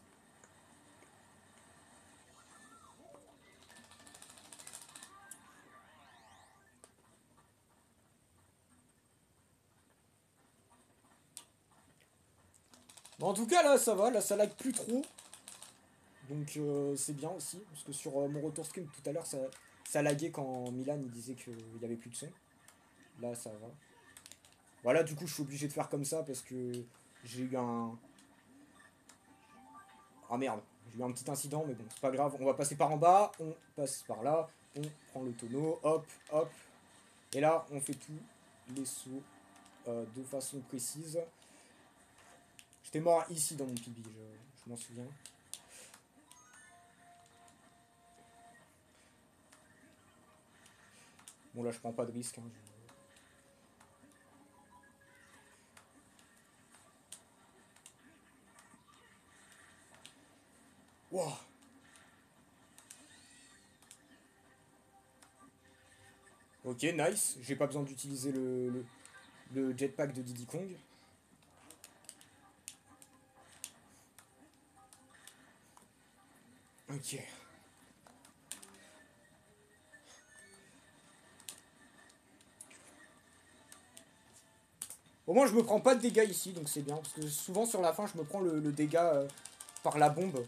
En tout cas, là, ça va. Là, ça lag plus trop. Donc, c'est bien aussi. Parce que sur mon retour stream tout à l'heure, ça laguait quand Milan il disait qu'il n'y avait plus de son. Là, ça va. Voilà, du coup, je suis obligé de faire comme ça parce que j'ai eu un... Ah merde, j'ai eu un petit incident, mais bon, c'est pas grave. On va passer par en bas, on passe par là, on prend le tonneau, hop, hop. Et là, on fait tous les sauts de façon précise. J'étais mort ici dans mon pibi, je m'en souviens. Bon, là, je prends pas de risque. Hein, Wow. Ok, nice. J'ai pas besoin d'utiliser le jetpack de Diddy Kong. Ok. Au moins, je me prends pas de dégâts ici, donc c'est bien. Parce que souvent, sur la fin, je me prends le dégât par la bombe.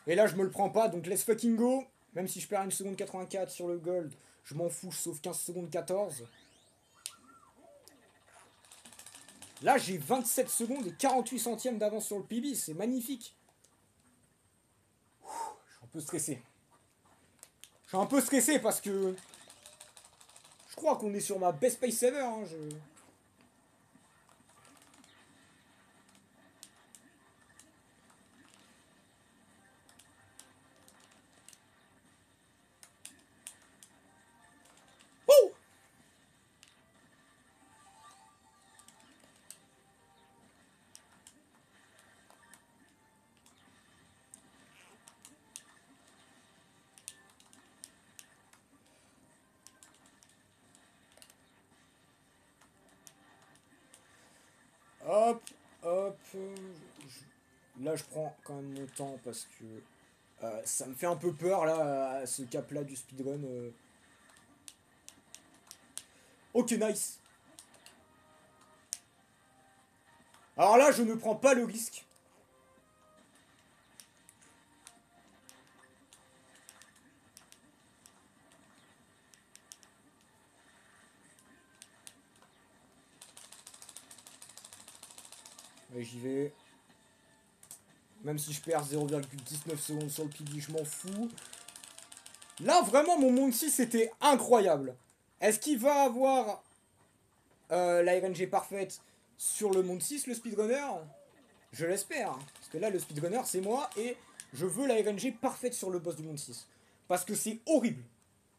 Et là, je me le prends pas, donc let's fucking go. Même si je perds 1 seconde 84 sur le gold, je m'en fous, je sauve 15 secondes 14. Là, j'ai 27 secondes et 48 centièmes d'avance sur le PB, c'est magnifique. Je suis un peu stressé. Je suis un peu stressé parce que... Je crois qu'on est sur ma best pace ever. Hein, Oh. Hop, hop. Là, je prends quand même mon temps parce que ça me fait un peu peur, là, à ce cap-là du speedrun. Ok, nice. Alors là, je ne prends pas le risque. Allez, j'y vais. Même si je perds 0,19 secondes sur le PB, je m'en fous. Là, vraiment, mon monde 6 était incroyable. Est-ce qu'il va avoir la RNG parfaite sur le monde 6, le speedrunner? Je l'espère. Parce que là, le speedrunner, c'est moi. Et je veux la RNG parfaite sur le boss du monde 6. Parce que c'est horrible.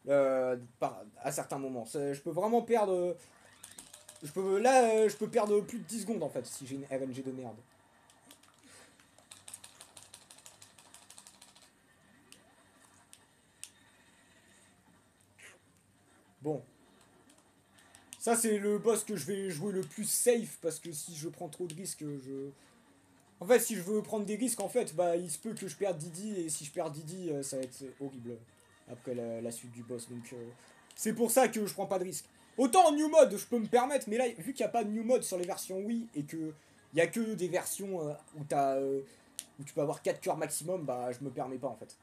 À certains moments. Je peux vraiment perdre... je peux perdre plus de 10 secondes, en fait, si j'ai une RNG de merde. Bon. Ça, c'est le boss que je vais jouer le plus safe, parce que si je prends trop de risques, En fait, si je veux prendre des risques, en fait, bah, il se peut que je perde Didi, et si je perds Didi, ça va être horrible après la suite du boss. Donc, c'est pour ça que je prends pas de risques. Autant en New Mode, je peux me permettre, mais là, vu qu'il n'y a pas de New Mode sur les versions Wii, et que il y a que des versions où tu peux avoir 4 cœurs maximum, bah, je me permets pas, en fait.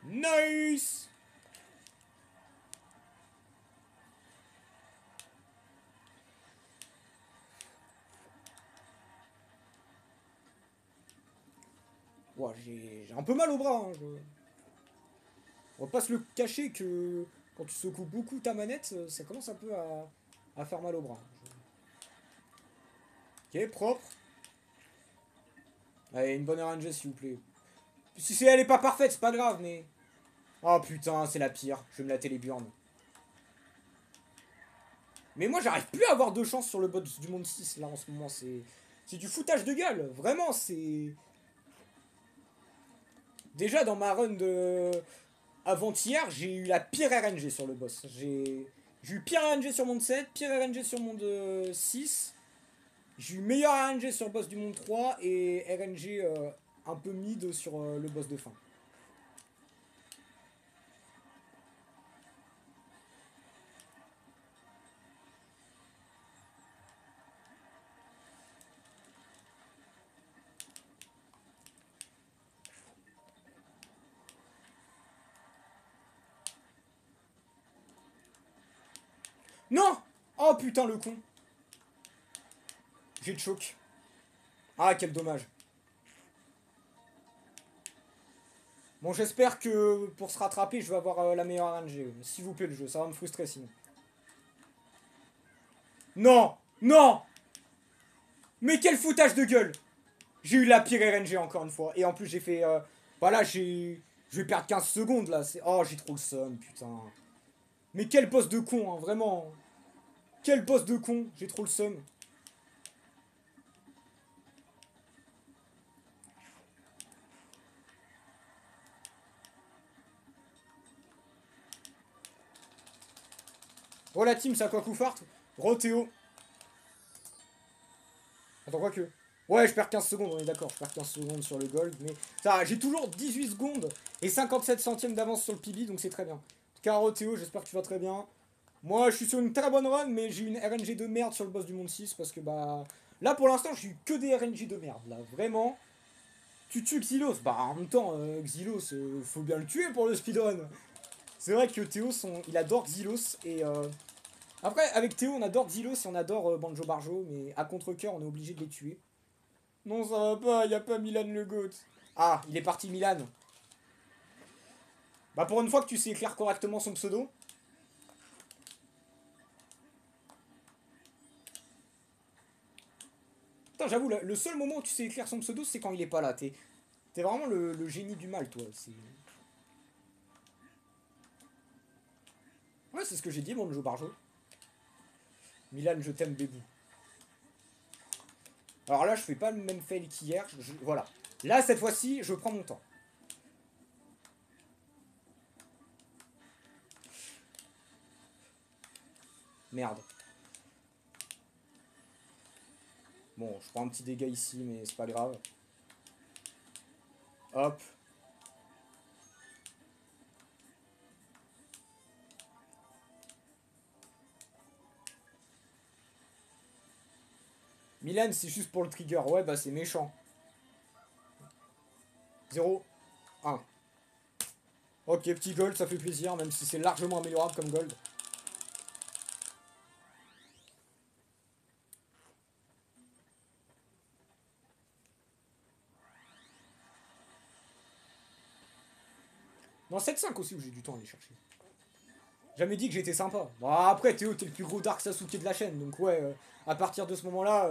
Nice! Ouais, j'ai un peu mal au bras. Hein, On va pas se le cacher que quand tu secoues beaucoup ta manette, ça commence un peu à faire mal au bras. Ok, propre. Allez, une bonne RNG s'il vous plaît. Si elle est pas parfaite, c'est pas grave, mais... Oh putain, c'est la pire. Je vais me la téléburne. Mais moi, j'arrive plus à avoir de chance sur le bot du monde 6, là, en ce moment. C'est du foutage de gueule. Vraiment, c'est... Déjà, dans ma run de... Avant-hier, j'ai eu la pire RNG sur le boss. J'ai eu pire RNG sur monde 7, pire RNG sur monde 6. J'ai eu meilleur RNG sur le boss du monde 3 et RNG un peu mid sur le boss de fin. Non! Oh putain, le con. J'ai de choc. Ah, quel dommage. Bon, j'espère que pour se rattraper, je vais avoir la meilleure RNG. S'il vous plaît, le jeu, ça va me frustrer sinon. Non! Non! Mais quel foutage de gueule! J'ai eu la pire RNG encore une fois. Et en plus, j'ai fait... voilà, j'ai... Je vais perdre 15 secondes là. Oh, j'ai trop le seum, putain. Mais quel boss de con, hein, vraiment. Quel boss de con. J'ai trop le seum. Oh la team, ça quoi coup fart? Théo. Attends, quoi que. Ouais, je perds 15 secondes, on est d'accord. Je perds 15 secondes sur le gold. Mais ça, j'ai toujours 18 secondes et 57 centièmes d'avance sur le PB, donc c'est très bien. En tout cas, Théo, j'espère que tu vas très bien. Moi, je suis sur une très bonne run, mais j'ai une RNG de merde sur le boss du monde 6 parce que bah. Là, pour l'instant, j'ai eu que des RNG de merde. Là, vraiment. Tu tues Xylos. Bah, en même temps, Xylos, faut bien le tuer pour le speedrun. C'est vrai que Théo, il adore Xylos et. Après, avec Théo, on adore Xylos et on adore Banjo Barjo, mais à contre-coeur, on est obligé de les tuer. Non, ça va pas, y a pas Milan le GOAT. Ah, il est parti Milan. Bah, pour une fois que tu sais écrire correctement son pseudo. Putain, j'avoue, le seul moment où tu sais écrire son pseudo, c'est quand il est pas là. T'es vraiment le génie du mal, toi. Ouais, c'est ce que j'ai dit, Banjo Barjo. Milan, je t'aime, bébou. Alors là, je fais pas le même fail qu'hier. Voilà. Là, cette fois-ci, je prends mon temps. Merde. Bon, je prends un petit dégât ici, mais c'est pas grave. Hop. Milan, c'est juste pour le trigger. Ouais, bah c'est méchant. 0, 1. Ok, petit gold, ça fait plaisir, même si c'est largement améliorable comme gold. Non, 7-5 aussi où j'ai du temps à aller chercher. Jamais dit que j'étais sympa. Bon, après, Théo, t'es le plus gros Dark Sasuke de la chaîne, donc ouais, à partir de ce moment-là,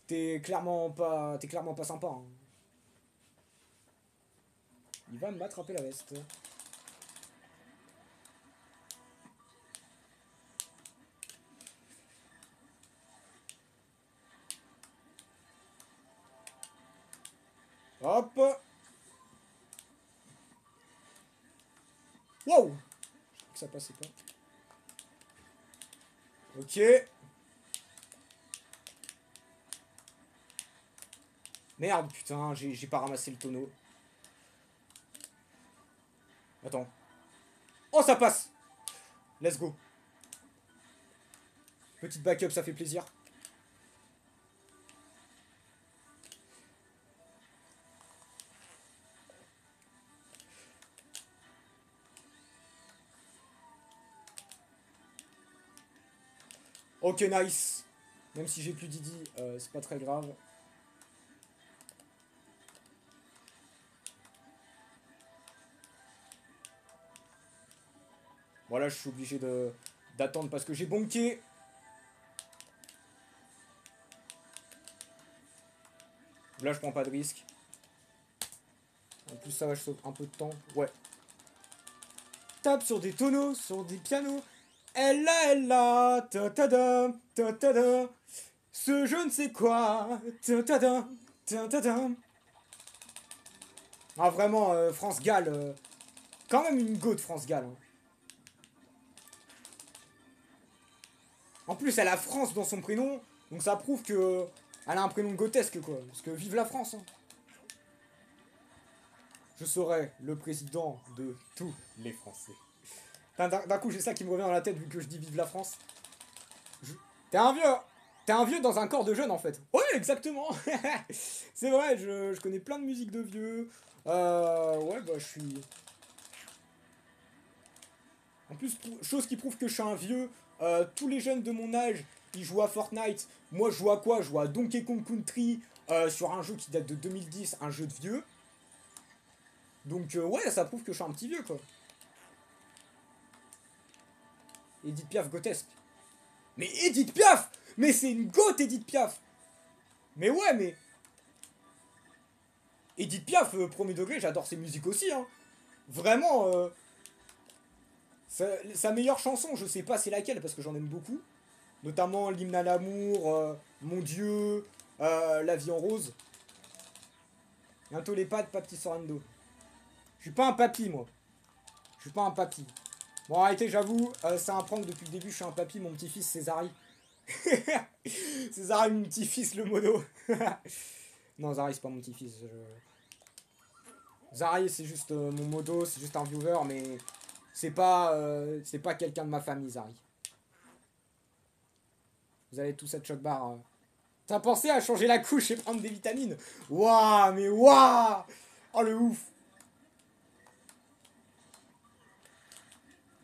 t'es clairement pas sympa. Hein. Il va m'attraper la veste. Hop. Wow. Je que ça passait pas. Ok. Merde, putain, j'ai pas ramassé le tonneau. Attends. Oh, ça passe. Let's go. Petite backup, ça fait plaisir. Ok, nice. Même si j'ai plus Didi, c'est pas très grave. Voilà, je suis obligé d'attendre parce que j'ai bonké. Là, je prends pas de risque. En plus, ça va, je saute un peu de temps. Ouais. Tape sur des tonneaux, sur des pianos. Elle là, ta ta da, ta ta da. Ce je ne sais quoi, ta ta da, ta ta da. Ah, vraiment, France-Galles. Quand même une go de France-Galles. Hein. En plus, elle a France dans son prénom. Donc ça prouve que elle a un prénom grotesque, quoi. Parce que vive la France. Hein. Je serai le président de tous les Français. D'un coup, j'ai ça qui me revient dans la tête vu que je dis vive la France. T'es un vieux. T'es un vieux dans un corps de jeune en fait. Ouais, exactement. C'est vrai, je connais plein de musiques de vieux. Ouais, bah je suis. En plus, chose qui prouve que je suis un vieux. Tous les jeunes de mon âge, ils jouent à Fortnite. Moi, je joue à quoi? Je joue à Donkey Kong Country sur un jeu qui date de 2010, un jeu de vieux. Donc, ouais, ça prouve que je suis un petit vieux, quoi. Edith Piaf, grotesque. Mais Edith Piaf! Mais c'est une goth, Edith Piaf! Mais ouais, mais. Edith Piaf, premier degré, j'adore ses musiques aussi, hein. Vraiment, sa meilleure chanson, je sais pas c'est laquelle, parce que j'en aime beaucoup. Notamment l'hymne à l'amour, Mon Dieu, La vie en rose. Bientôt les pattes, Papy Sorando. Je suis pas un papy, moi. Je suis pas un papy. Bon, arrêtez, j'avoue, c'est un prank depuis le début, je suis un papy, mon petit-fils Césari. Césari, mon petit-fils, le mono. Non, Zari, c'est pas mon petit-fils. Zari, c'est juste mon modo, c'est juste un viewer, mais c'est pas quelqu'un de ma famille, Zari. Vous allez tous être choc bar. T'as pensé à changer la couche et prendre des vitamines? Waouh, mais waouh! Oh le ouf!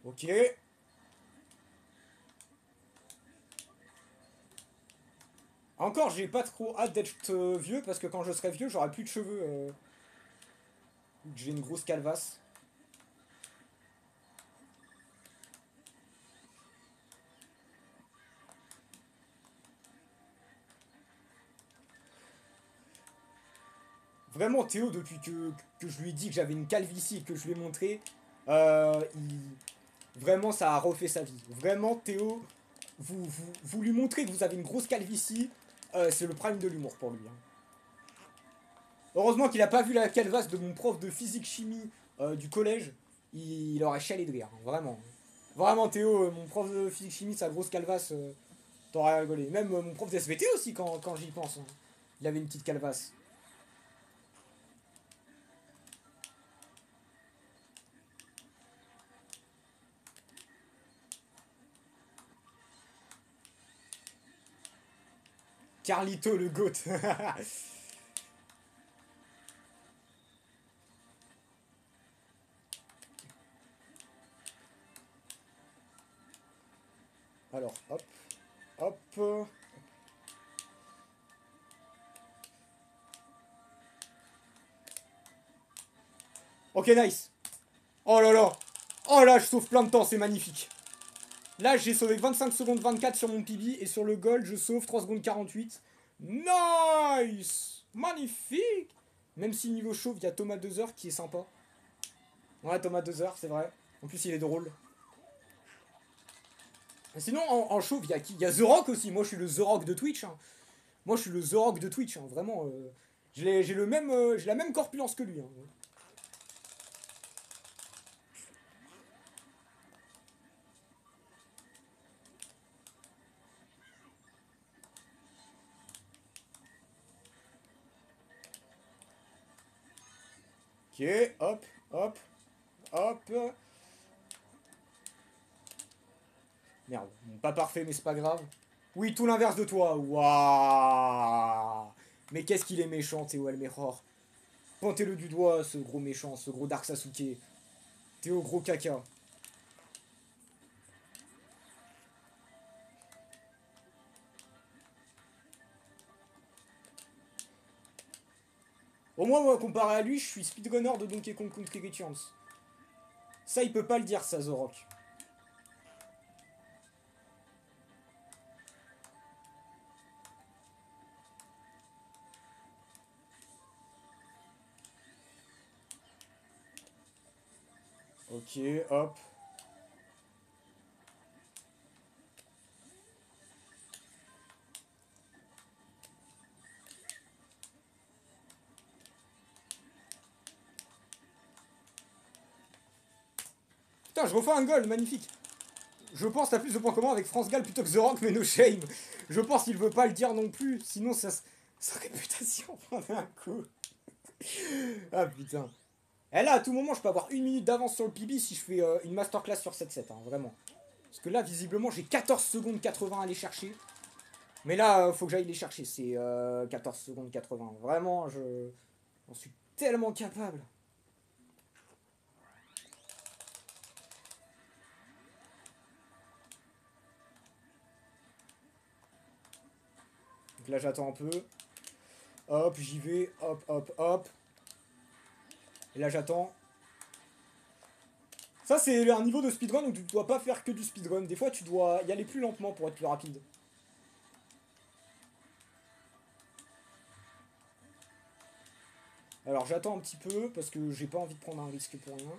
Ok. Encore, j'ai pas trop hâte d'être vieux parce que quand je serai vieux, j'aurai plus de cheveux. J'ai une grosse calvasse. Vraiment, Théo, depuis que je lui ai dit que j'avais une calvitie et que je lui ai montré, vraiment, ça a refait sa vie. Vraiment, Théo, vous lui montrez que vous avez une grosse calvitie, c'est le prime de l'humour pour lui. Hein. Heureusement qu'il a pas vu la calvasse de mon prof de physique-chimie du collège. Il aurait chialé de rire, hein, vraiment. Vraiment, Théo, mon prof de physique-chimie, sa grosse calvasse, t'aurais rigolé. Même mon prof de SVT aussi, quand j'y pense. Hein. Il avait une petite calvasse. Carlito le goat. Alors, hop, hop. Ok, nice. Oh là là. Oh là, je sauve plein de temps, c'est magnifique. Là, j'ai sauvé 25 secondes 24 sur mon PB et sur le gold, je sauve 3 secondes 48. Nice. Magnifique. Même si niveau chauve, il y a Thomas 2 heures qui est sympa. Ouais, Thomas 2 heures, c'est vrai. En plus, il est drôle. Sinon, en chauve, il y a qui? Il y a The Rock aussi. Moi, je suis le The Rock de Twitch. Hein. Moi, je suis le The Rock de Twitch. Hein. Vraiment, j'ai la même corpulence que lui. Hein. Ok, hop, hop, hop. Merde, bon, pas parfait, mais c'est pas grave. Oui, tout l'inverse de toi. Waouh. Mais qu'est-ce qu'il est méchant, Théo Almehor. Pointez-le du doigt, ce gros méchant, ce gros Dark Sasuke. Théo gros caca. Au moins, moi, comparé à lui, je suis speedrunner de Donkey Kong Country Returns. Ça, il peut pas le dire, ça, The Rock. Ok, hop. Putain, je refais un goal, magnifique. Je pense t'as plus de points communs avec France Gall plutôt que The Rock, mais no shame. Je pense qu'il veut pas le dire non plus, sinon sa réputation prendrait un coup. Ah putain. Et là, à tout moment, je peux avoir une minute d'avance sur le PB si je fais une masterclass sur 7-7, hein, vraiment. Parce que là, visiblement, j'ai 14 secondes 80 à aller chercher. Mais là, faut que j'aille les chercher, c'est 14 secondes 80. Vraiment, j'en suis tellement capable. Donc là, j'attends un peu. Hop, j'y vais. Hop, hop, hop. Et là, j'attends. Ça, c'est un niveau de speedrun où tu ne dois pas faire que du speedrun. Des fois, tu dois y aller plus lentement pour être plus rapide. Alors, j'attends un petit peu parce que j'ai pas envie de prendre un risque pour rien.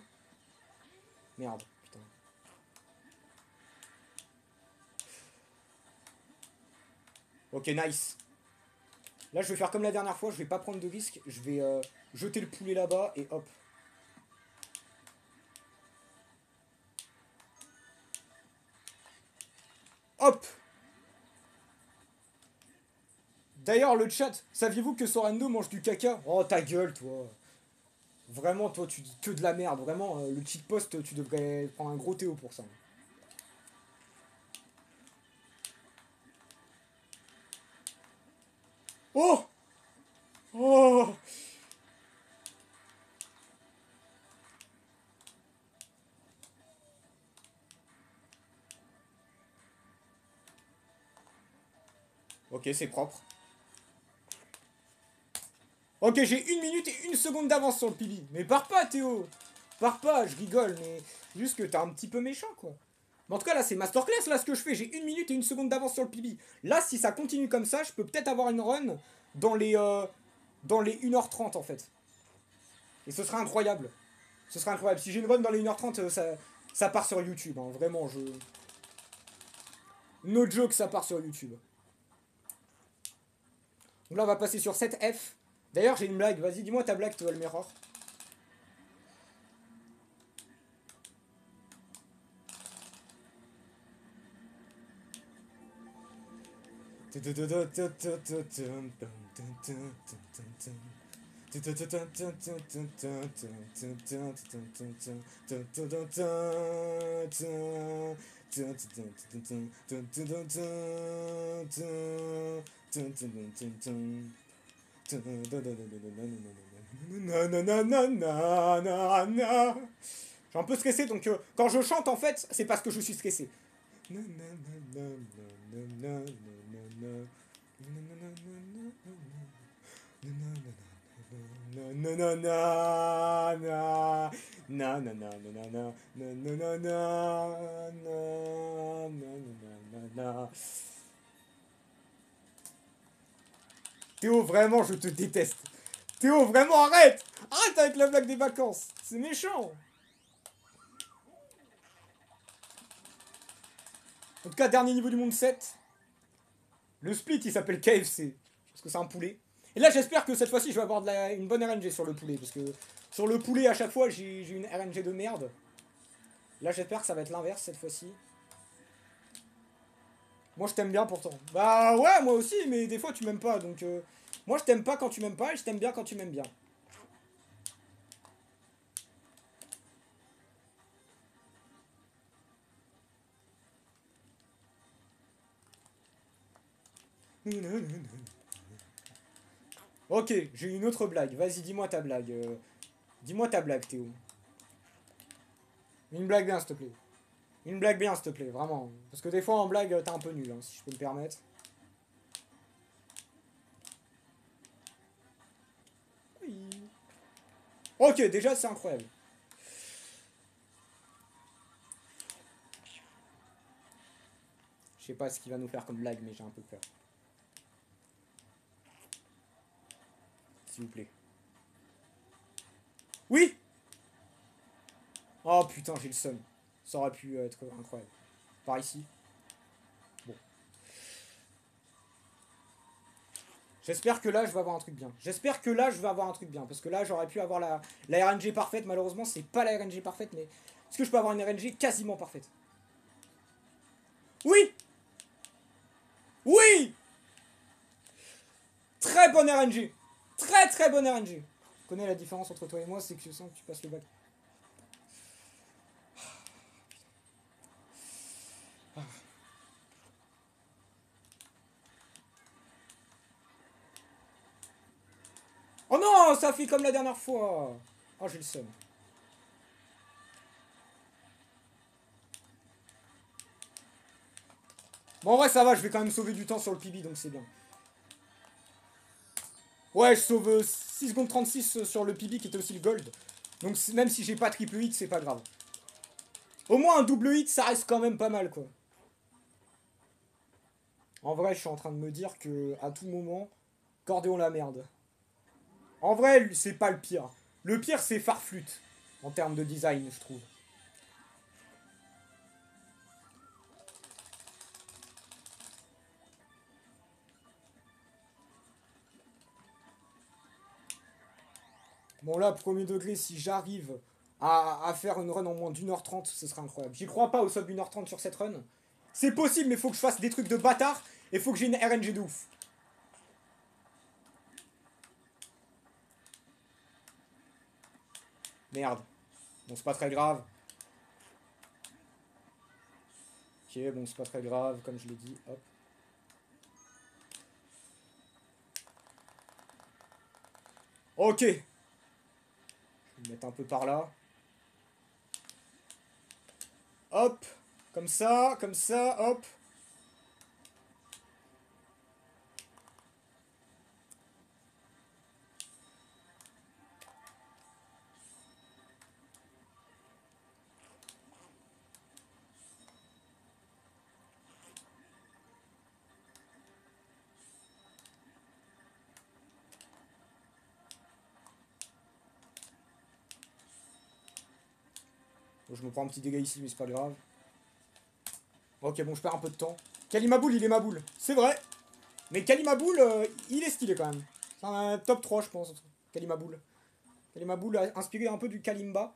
Merde, putain. Ok, nice. Là, je vais faire comme la dernière fois. Je vais pas prendre de risque. Je vais jeter le poulet là-bas et hop. Hop. D'ailleurs, le chat, saviez-vous que Sorendo mange du caca? Oh, ta gueule, toi. Vraiment, toi, tu dis que de la merde. Vraiment, le cheat post, tu devrais prendre un gros Théo pour ça. Oh! Oh! Ok, c'est propre. Ok, j'ai 1 minute et 1 seconde d'avance sur le pibi. Mais pars pas, Théo. Pars pas, je rigole, mais juste que t'es un petit peu méchant, quoi. Mais en tout cas, là, c'est masterclass, là, ce que je fais. J'ai 1 minute et 1 seconde d'avance sur le pibi. Là, si ça continue comme ça, je peux peut-être avoir une run dans les 1h30, en fait. Et ce serait incroyable. Ce serait incroyable. Si j'ai une run dans les 1h30, ça part sur YouTube. Hein. Vraiment, je... No joke, ça part sur YouTube. Donc là, on va passer sur 7F. D'ailleurs, j'ai une blague. Vas-y, dis-moi ta blague, toi, le mirror. Je suis un peu stressé, donc quand je chante, en fait, c'est parce que je suis stressé. Théo, vraiment, je te déteste. Théo, vraiment, arrête. Arrête avec la blague des vacances. C'est méchant. En tout cas, dernier niveau du monde 7. Le split, il s'appelle KFC. Parce que c'est un poulet. Et là, j'espère que cette fois-ci, je vais avoir une bonne RNG sur le poulet. Parce que sur le poulet, à chaque fois, j'ai une RNG de merde. Là, j'espère que ça va être l'inverse cette fois-ci. Moi, je t'aime bien pourtant. Bah ouais, moi aussi, mais des fois, tu m'aimes pas. Donc, moi, je t'aime pas quand tu m'aimes pas et je t'aime bien quand tu m'aimes bien. Ok, j'ai une autre blague. Vas-y, dis-moi ta blague. Dis-moi ta blague, Théo. Une blague bien, s'il te plaît. Une blague bien, s'il te plaît, vraiment. Parce que des fois, en blague, t'es un peu nul, hein, si je peux me permettre. Oui. Ok, déjà, c'est incroyable. Je sais pas ce qu'il va nous faire comme blague, mais j'ai un peu peur. S'il vous plaît. Oui! Oh putain, j'ai le seum. Ça aurait pu être incroyable. Par ici. Bon. J'espère que là, je vais avoir un truc bien. J'espère que là, je vais avoir un truc bien. Parce que là, j'aurais pu avoir la RNG parfaite. Malheureusement, c'est pas la RNG parfaite, mais... Est-ce que je peux avoir une RNG quasiment parfaite? Oui! Oui! Très bonne RNG! Très très bonne RNG! Tu connais la différence entre toi et moi, c'est que je sens que tu passes le bac. Oh non, ça fait comme la dernière fois. Oh, j'ai le seum. Bon, en vrai, ça va, je vais quand même sauver du temps sur le PB, donc c'est bien. Ouais, je sauve 6 secondes 36 sur le PB qui était aussi le gold. Donc même si j'ai pas triple hit, c'est pas grave. Au moins un double hit, ça reste quand même pas mal, quoi. En vrai, je suis en train de me dire que à tout moment, Cordéon la merde. En vrai, c'est pas le pire. Le pire, c'est Farflute. En termes de design, je trouve. Bon là, premier degré, si j'arrive à faire une run en moins d'1h30, ce serait incroyable. J'y crois pas au sub 1h30 sur cette run. C'est possible, mais faut que je fasse des trucs de bâtard. Et faut que j'ai une RNG de ouf. Merde. Bon, c'est pas très grave. Ok, bon, c'est pas très grave, comme je l'ai dit. Hop. Ok. Je vais me mettre un peu par là. Hop. Comme ça, hop. Bon, je me prends un petit dégât ici, mais c'est pas grave. Ok, bon, je perds un peu de temps. Kalimaboul, il est ma boule. C'est vrai. Mais Kalimaboul, il est stylé quand même. C'est un top 3, je pense. Kalimaboul. Kalimaboul a inspiré un peu du Kalimba.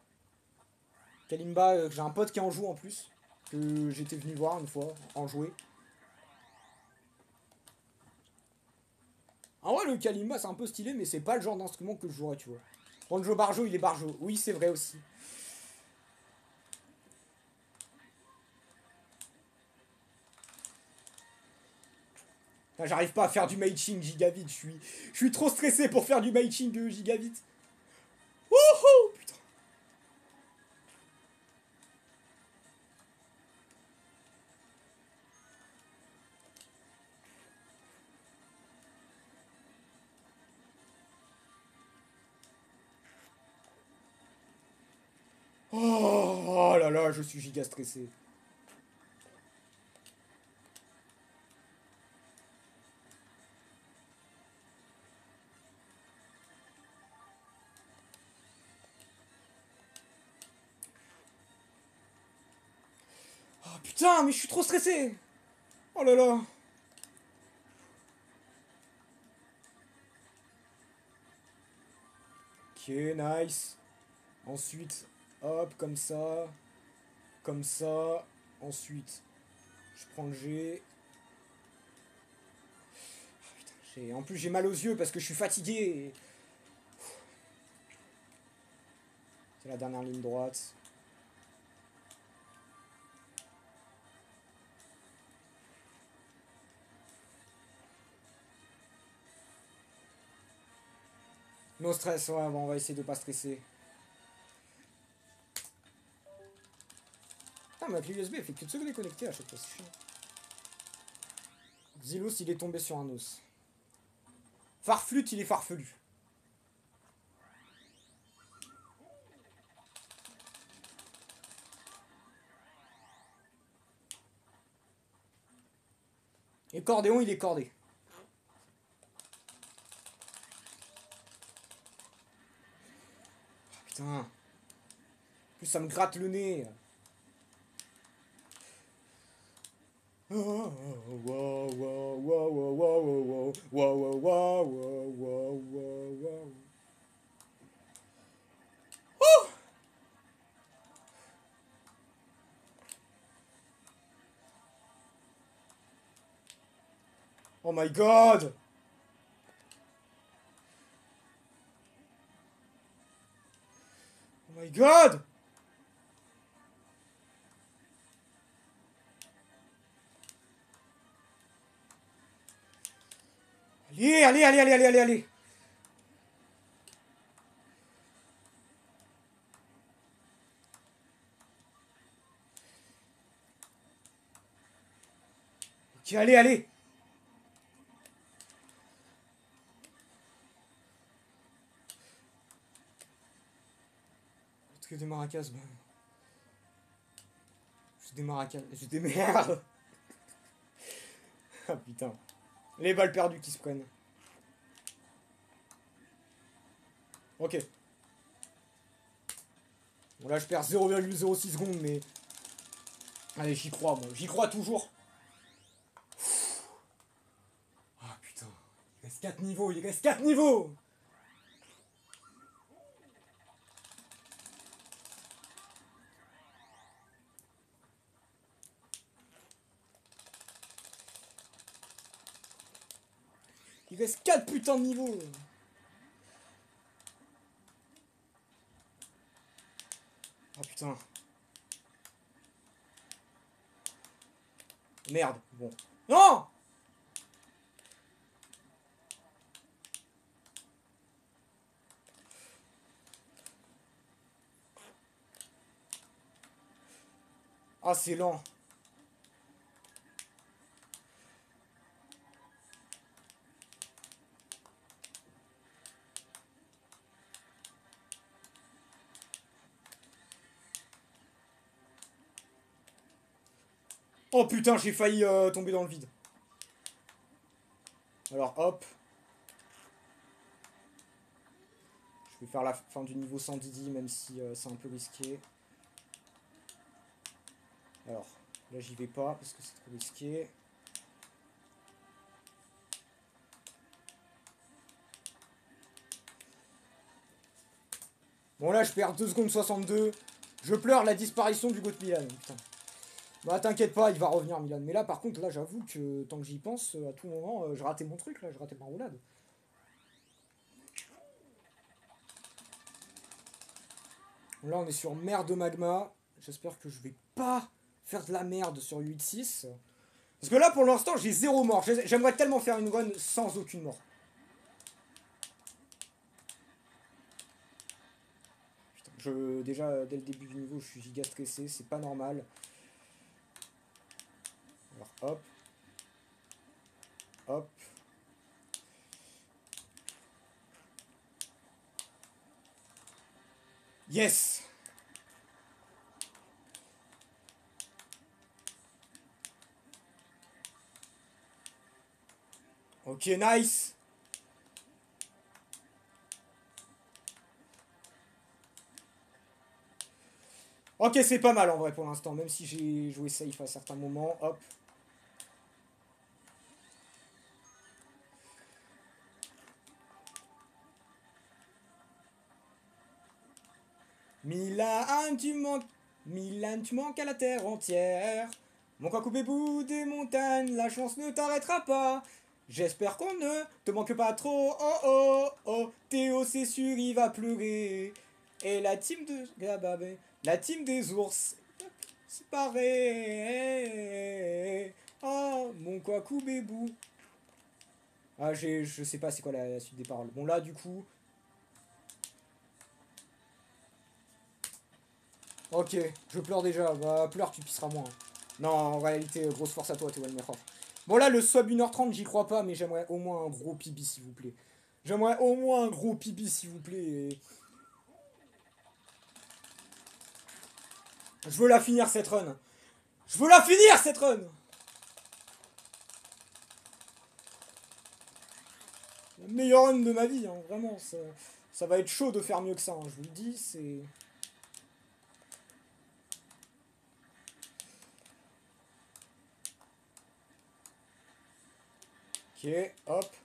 Kalimba, j'ai un pote qui en joue en plus. Que j'étais venu voir une fois, en jouer. En vrai, le Kalimba, c'est un peu stylé, mais c'est pas le genre d'instrument que je jouerais, tu vois. Banjo Barjo, il est Barjo. Oui, c'est vrai aussi. J'arrive pas à faire du Maiching gigavite. Je suis trop stressé pour faire du Maiching gigavite. Wouhou, putain. Oh là là, je suis giga stressé. Oh putain, mais je suis trop stressé. Oh là là. Ok, nice. Ensuite, hop, comme ça. Comme ça. Ensuite, je prends le G. En plus, j'ai mal aux yeux parce que je suis fatigué. C'est la dernière ligne droite. No stress, ouais, bon, on va essayer de pas stresser. Putain, ma clé USB elle fait que de se déconnecter à chaque fois, c'est chiant. Xylos, il est tombé sur un os. Farflute, il est farfelu. Et Cordéon, il est cordé. Oh, putain. En plus, ça me gratte le nez. Oh my god. Oh my god. Allez, allez, allez, allez, allez, allez, allez. Ok, allez, allez. des maracas. Bah. J'ai des maracas. J'ai des merdes. Ah putain. Les balles perdues qui se prennent. Ok. Bon là je perds 0,06 secondes mais... Allez j'y crois moi. J'y crois toujours. Ah putain. Il reste 4 niveaux. Il reste 4 niveaux. Il reste 4 putains de niveaux. Ah putain. Merde. Bon. Non. Ah c'est lent. Oh putain, j'ai failli tomber dans le vide. Alors hop. Je vais faire la fin du niveau sans Didi, même si c'est un peu risqué. Alors, là j'y vais pas parce que c'est trop risqué. Bon là je perds 2 secondes 62. Je pleure la disparition du GOAT Milan. Putain. Bah t'inquiète pas, il va revenir Milan. Mais là par contre, là j'avoue que tant que j'y pense, à tout moment, j'ai raté mon truc là, j'ai raté ma roulade. Là on est sur mer de magma. J'espère que je vais pas faire de la merde sur 8-6. Parce que là pour l'instant j'ai 0 mort. J'aimerais tellement faire une run sans aucune mort. Putain, déjà dès le début du niveau je suis giga stressé, c'est pas normal. Alors hop. Hop. Yes. Ok, nice. Ok, c'est pas mal en vrai pour l'instant, même si j'ai joué safe à certains moments. Hop. Milan, tu manques à la terre entière. Mon coin coupé bout des montagnes, la chance ne t'arrêtera pas. J'espère qu'on ne te manque pas trop. Oh oh oh, Théo c'est sûr il va pleurer. Et la team de... La team des ours, c'est pareil. Oh, mon Kwaku bébou. Ah, je sais pas c'est quoi la suite des paroles. Bon, là, du coup... Ok, je pleure déjà. Bah, pleure, tu pisseras moins. Non, en réalité, grosse force à toi, Théo Almerhoff. Bon, là, le sub 1h30, j'y crois pas, mais j'aimerais au moins un gros pibi, s'il vous plaît. J'aimerais au moins un gros pibi, s'il vous plaît. Je veux la finir, cette run. Je veux la finir, cette run. La meilleure run de ma vie, hein, vraiment. Ça va être chaud de faire mieux que ça, hein, je vous le dis, c'est... Ok, hop.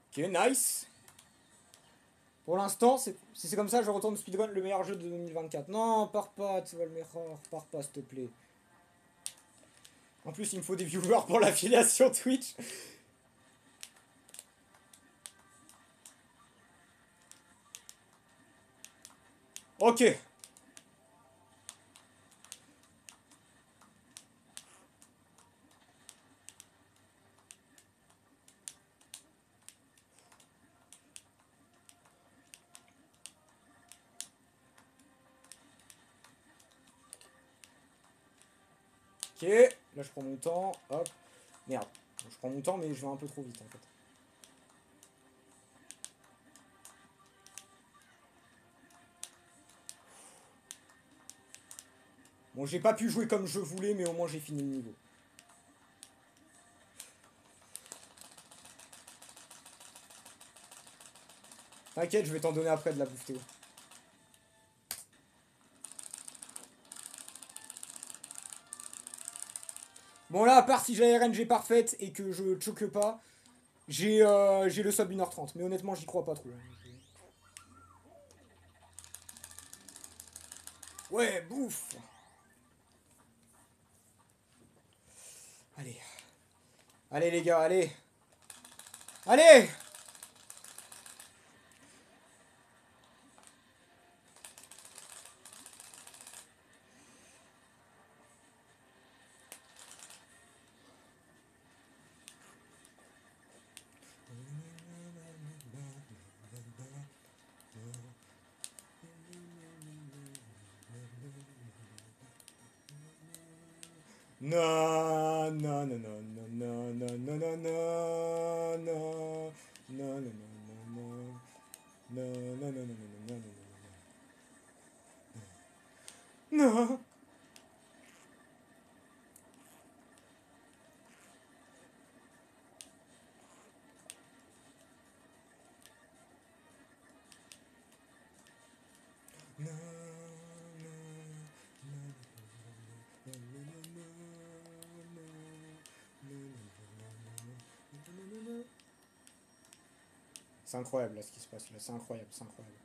Ok, nice. Pour l'instant, si c'est comme ça, je retourne speedrun le meilleur jeu de 2024. Non, pars pas, tu vois le meilleur. Pars pas, s'il te plaît. En plus, il me faut des viewers pour l'affiliation Twitch. Ok. Ok. Là, je prends mon temps. Hop. Merde. Je prends mon temps, mais je vais un peu trop vite, en fait. Bon, j'ai pas pu jouer comme je voulais, mais au moins j'ai fini le niveau. T'inquiète, je vais t'en donner après de la bouffe, Théo. Bon là, à part si j'ai la RNG parfaite et que je choque pas, j'ai le sub 1h30. Mais honnêtement, j'y crois pas trop. Ouais, bouffe. Allez. Allez les gars, allez. Allez. Non, non, non, non, non, non, non, non, non, non, non, non, non, non, non, non, non, non, non, non. C'est incroyable là ce qui se passe là, c'est incroyable, c'est incroyable.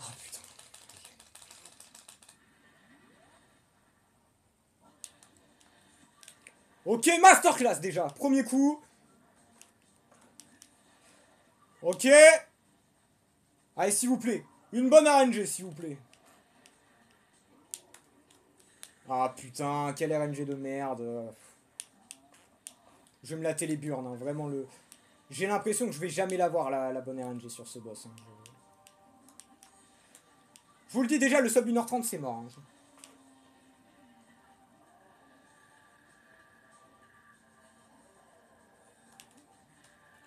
Oh putain. Ok, masterclass déjà, premier coup. Ok. Allez, s'il vous plaît, une bonne RNG s'il vous plaît. Ah putain, quel RNG de merde. Je vais me latter les burnes, hein, vraiment le... J'ai l'impression que je vais jamais l'avoir la bonne RNG sur ce boss. Hein. Je vous le dis déjà, le sub 1h30 c'est mort. Hein.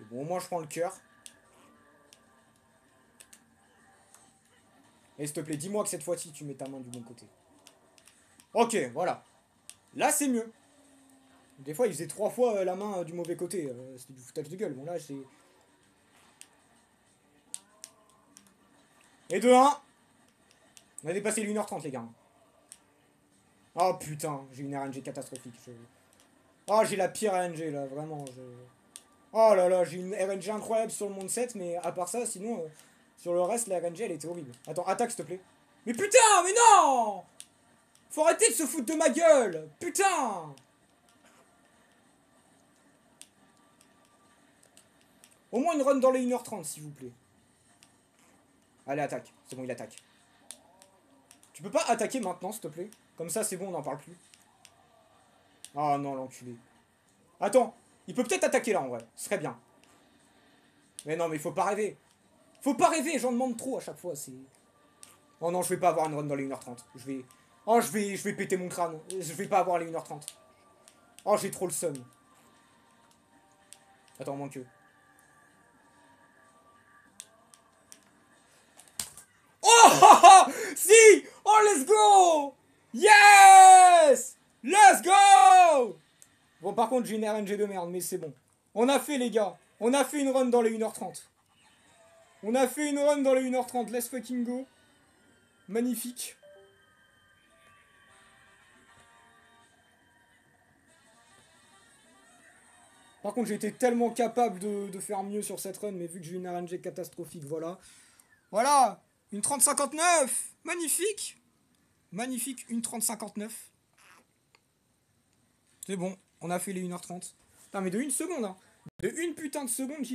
Bon, au moins je prends le cœur. Et s'il te plaît, dis-moi que cette fois-ci tu mets ta main du bon côté. Ok, voilà. Là c'est mieux. Des fois il faisait 3 fois la main du mauvais côté. C'était du foutage de gueule. Bon là c'est... Et de 1. On a dépassé les 1h30 les gars. Oh putain, j'ai une RNG catastrophique. Oh j'ai la pire RNG là, vraiment. Oh là là, j'ai une RNG incroyable sur le monde 7, mais à part ça, sinon, sur le reste, la RNG elle était horrible. Attends, attaque s'il te plaît. Mais putain, mais non! Faut arrêter de se foutre de ma gueule! Putain! Au moins une run dans les 1h30 s'il vous plaît. Allez, attaque. C'est bon, il attaque. Tu peux pas attaquer maintenant s'il te plaît? Comme ça, c'est bon, on n'en parle plus. Oh non, l'enculé. Attends, il peut peut-être attaquer là en vrai. Ce serait bien. Mais non, mais faut pas rêver. Faut pas rêver, j'en demande trop à chaque fois, c'est... Oh non, je vais pas avoir une run dans les 1h30. Je vais... Oh, je vais péter mon crâne. Je vais pas avoir les 1h30. Oh, j'ai trop le seum. Attends, moins que... Oh, si! Oh, let's go! Yes! Let's go! Bon, par contre, j'ai une RNG de merde, mais c'est bon. On a fait, les gars. On a fait une run dans les 1h30. On a fait une run dans les 1h30. Let's fucking go. Magnifique. Par contre, j'ai été tellement capable de faire mieux sur cette run, mais vu que j'ai une RNG catastrophique, voilà. Voilà! Une 3059! Magnifique! Magnifique, une 3059. C'est bon, on a fait les 1h30. Putain, mais de une seconde, hein. De une putain de seconde, j'y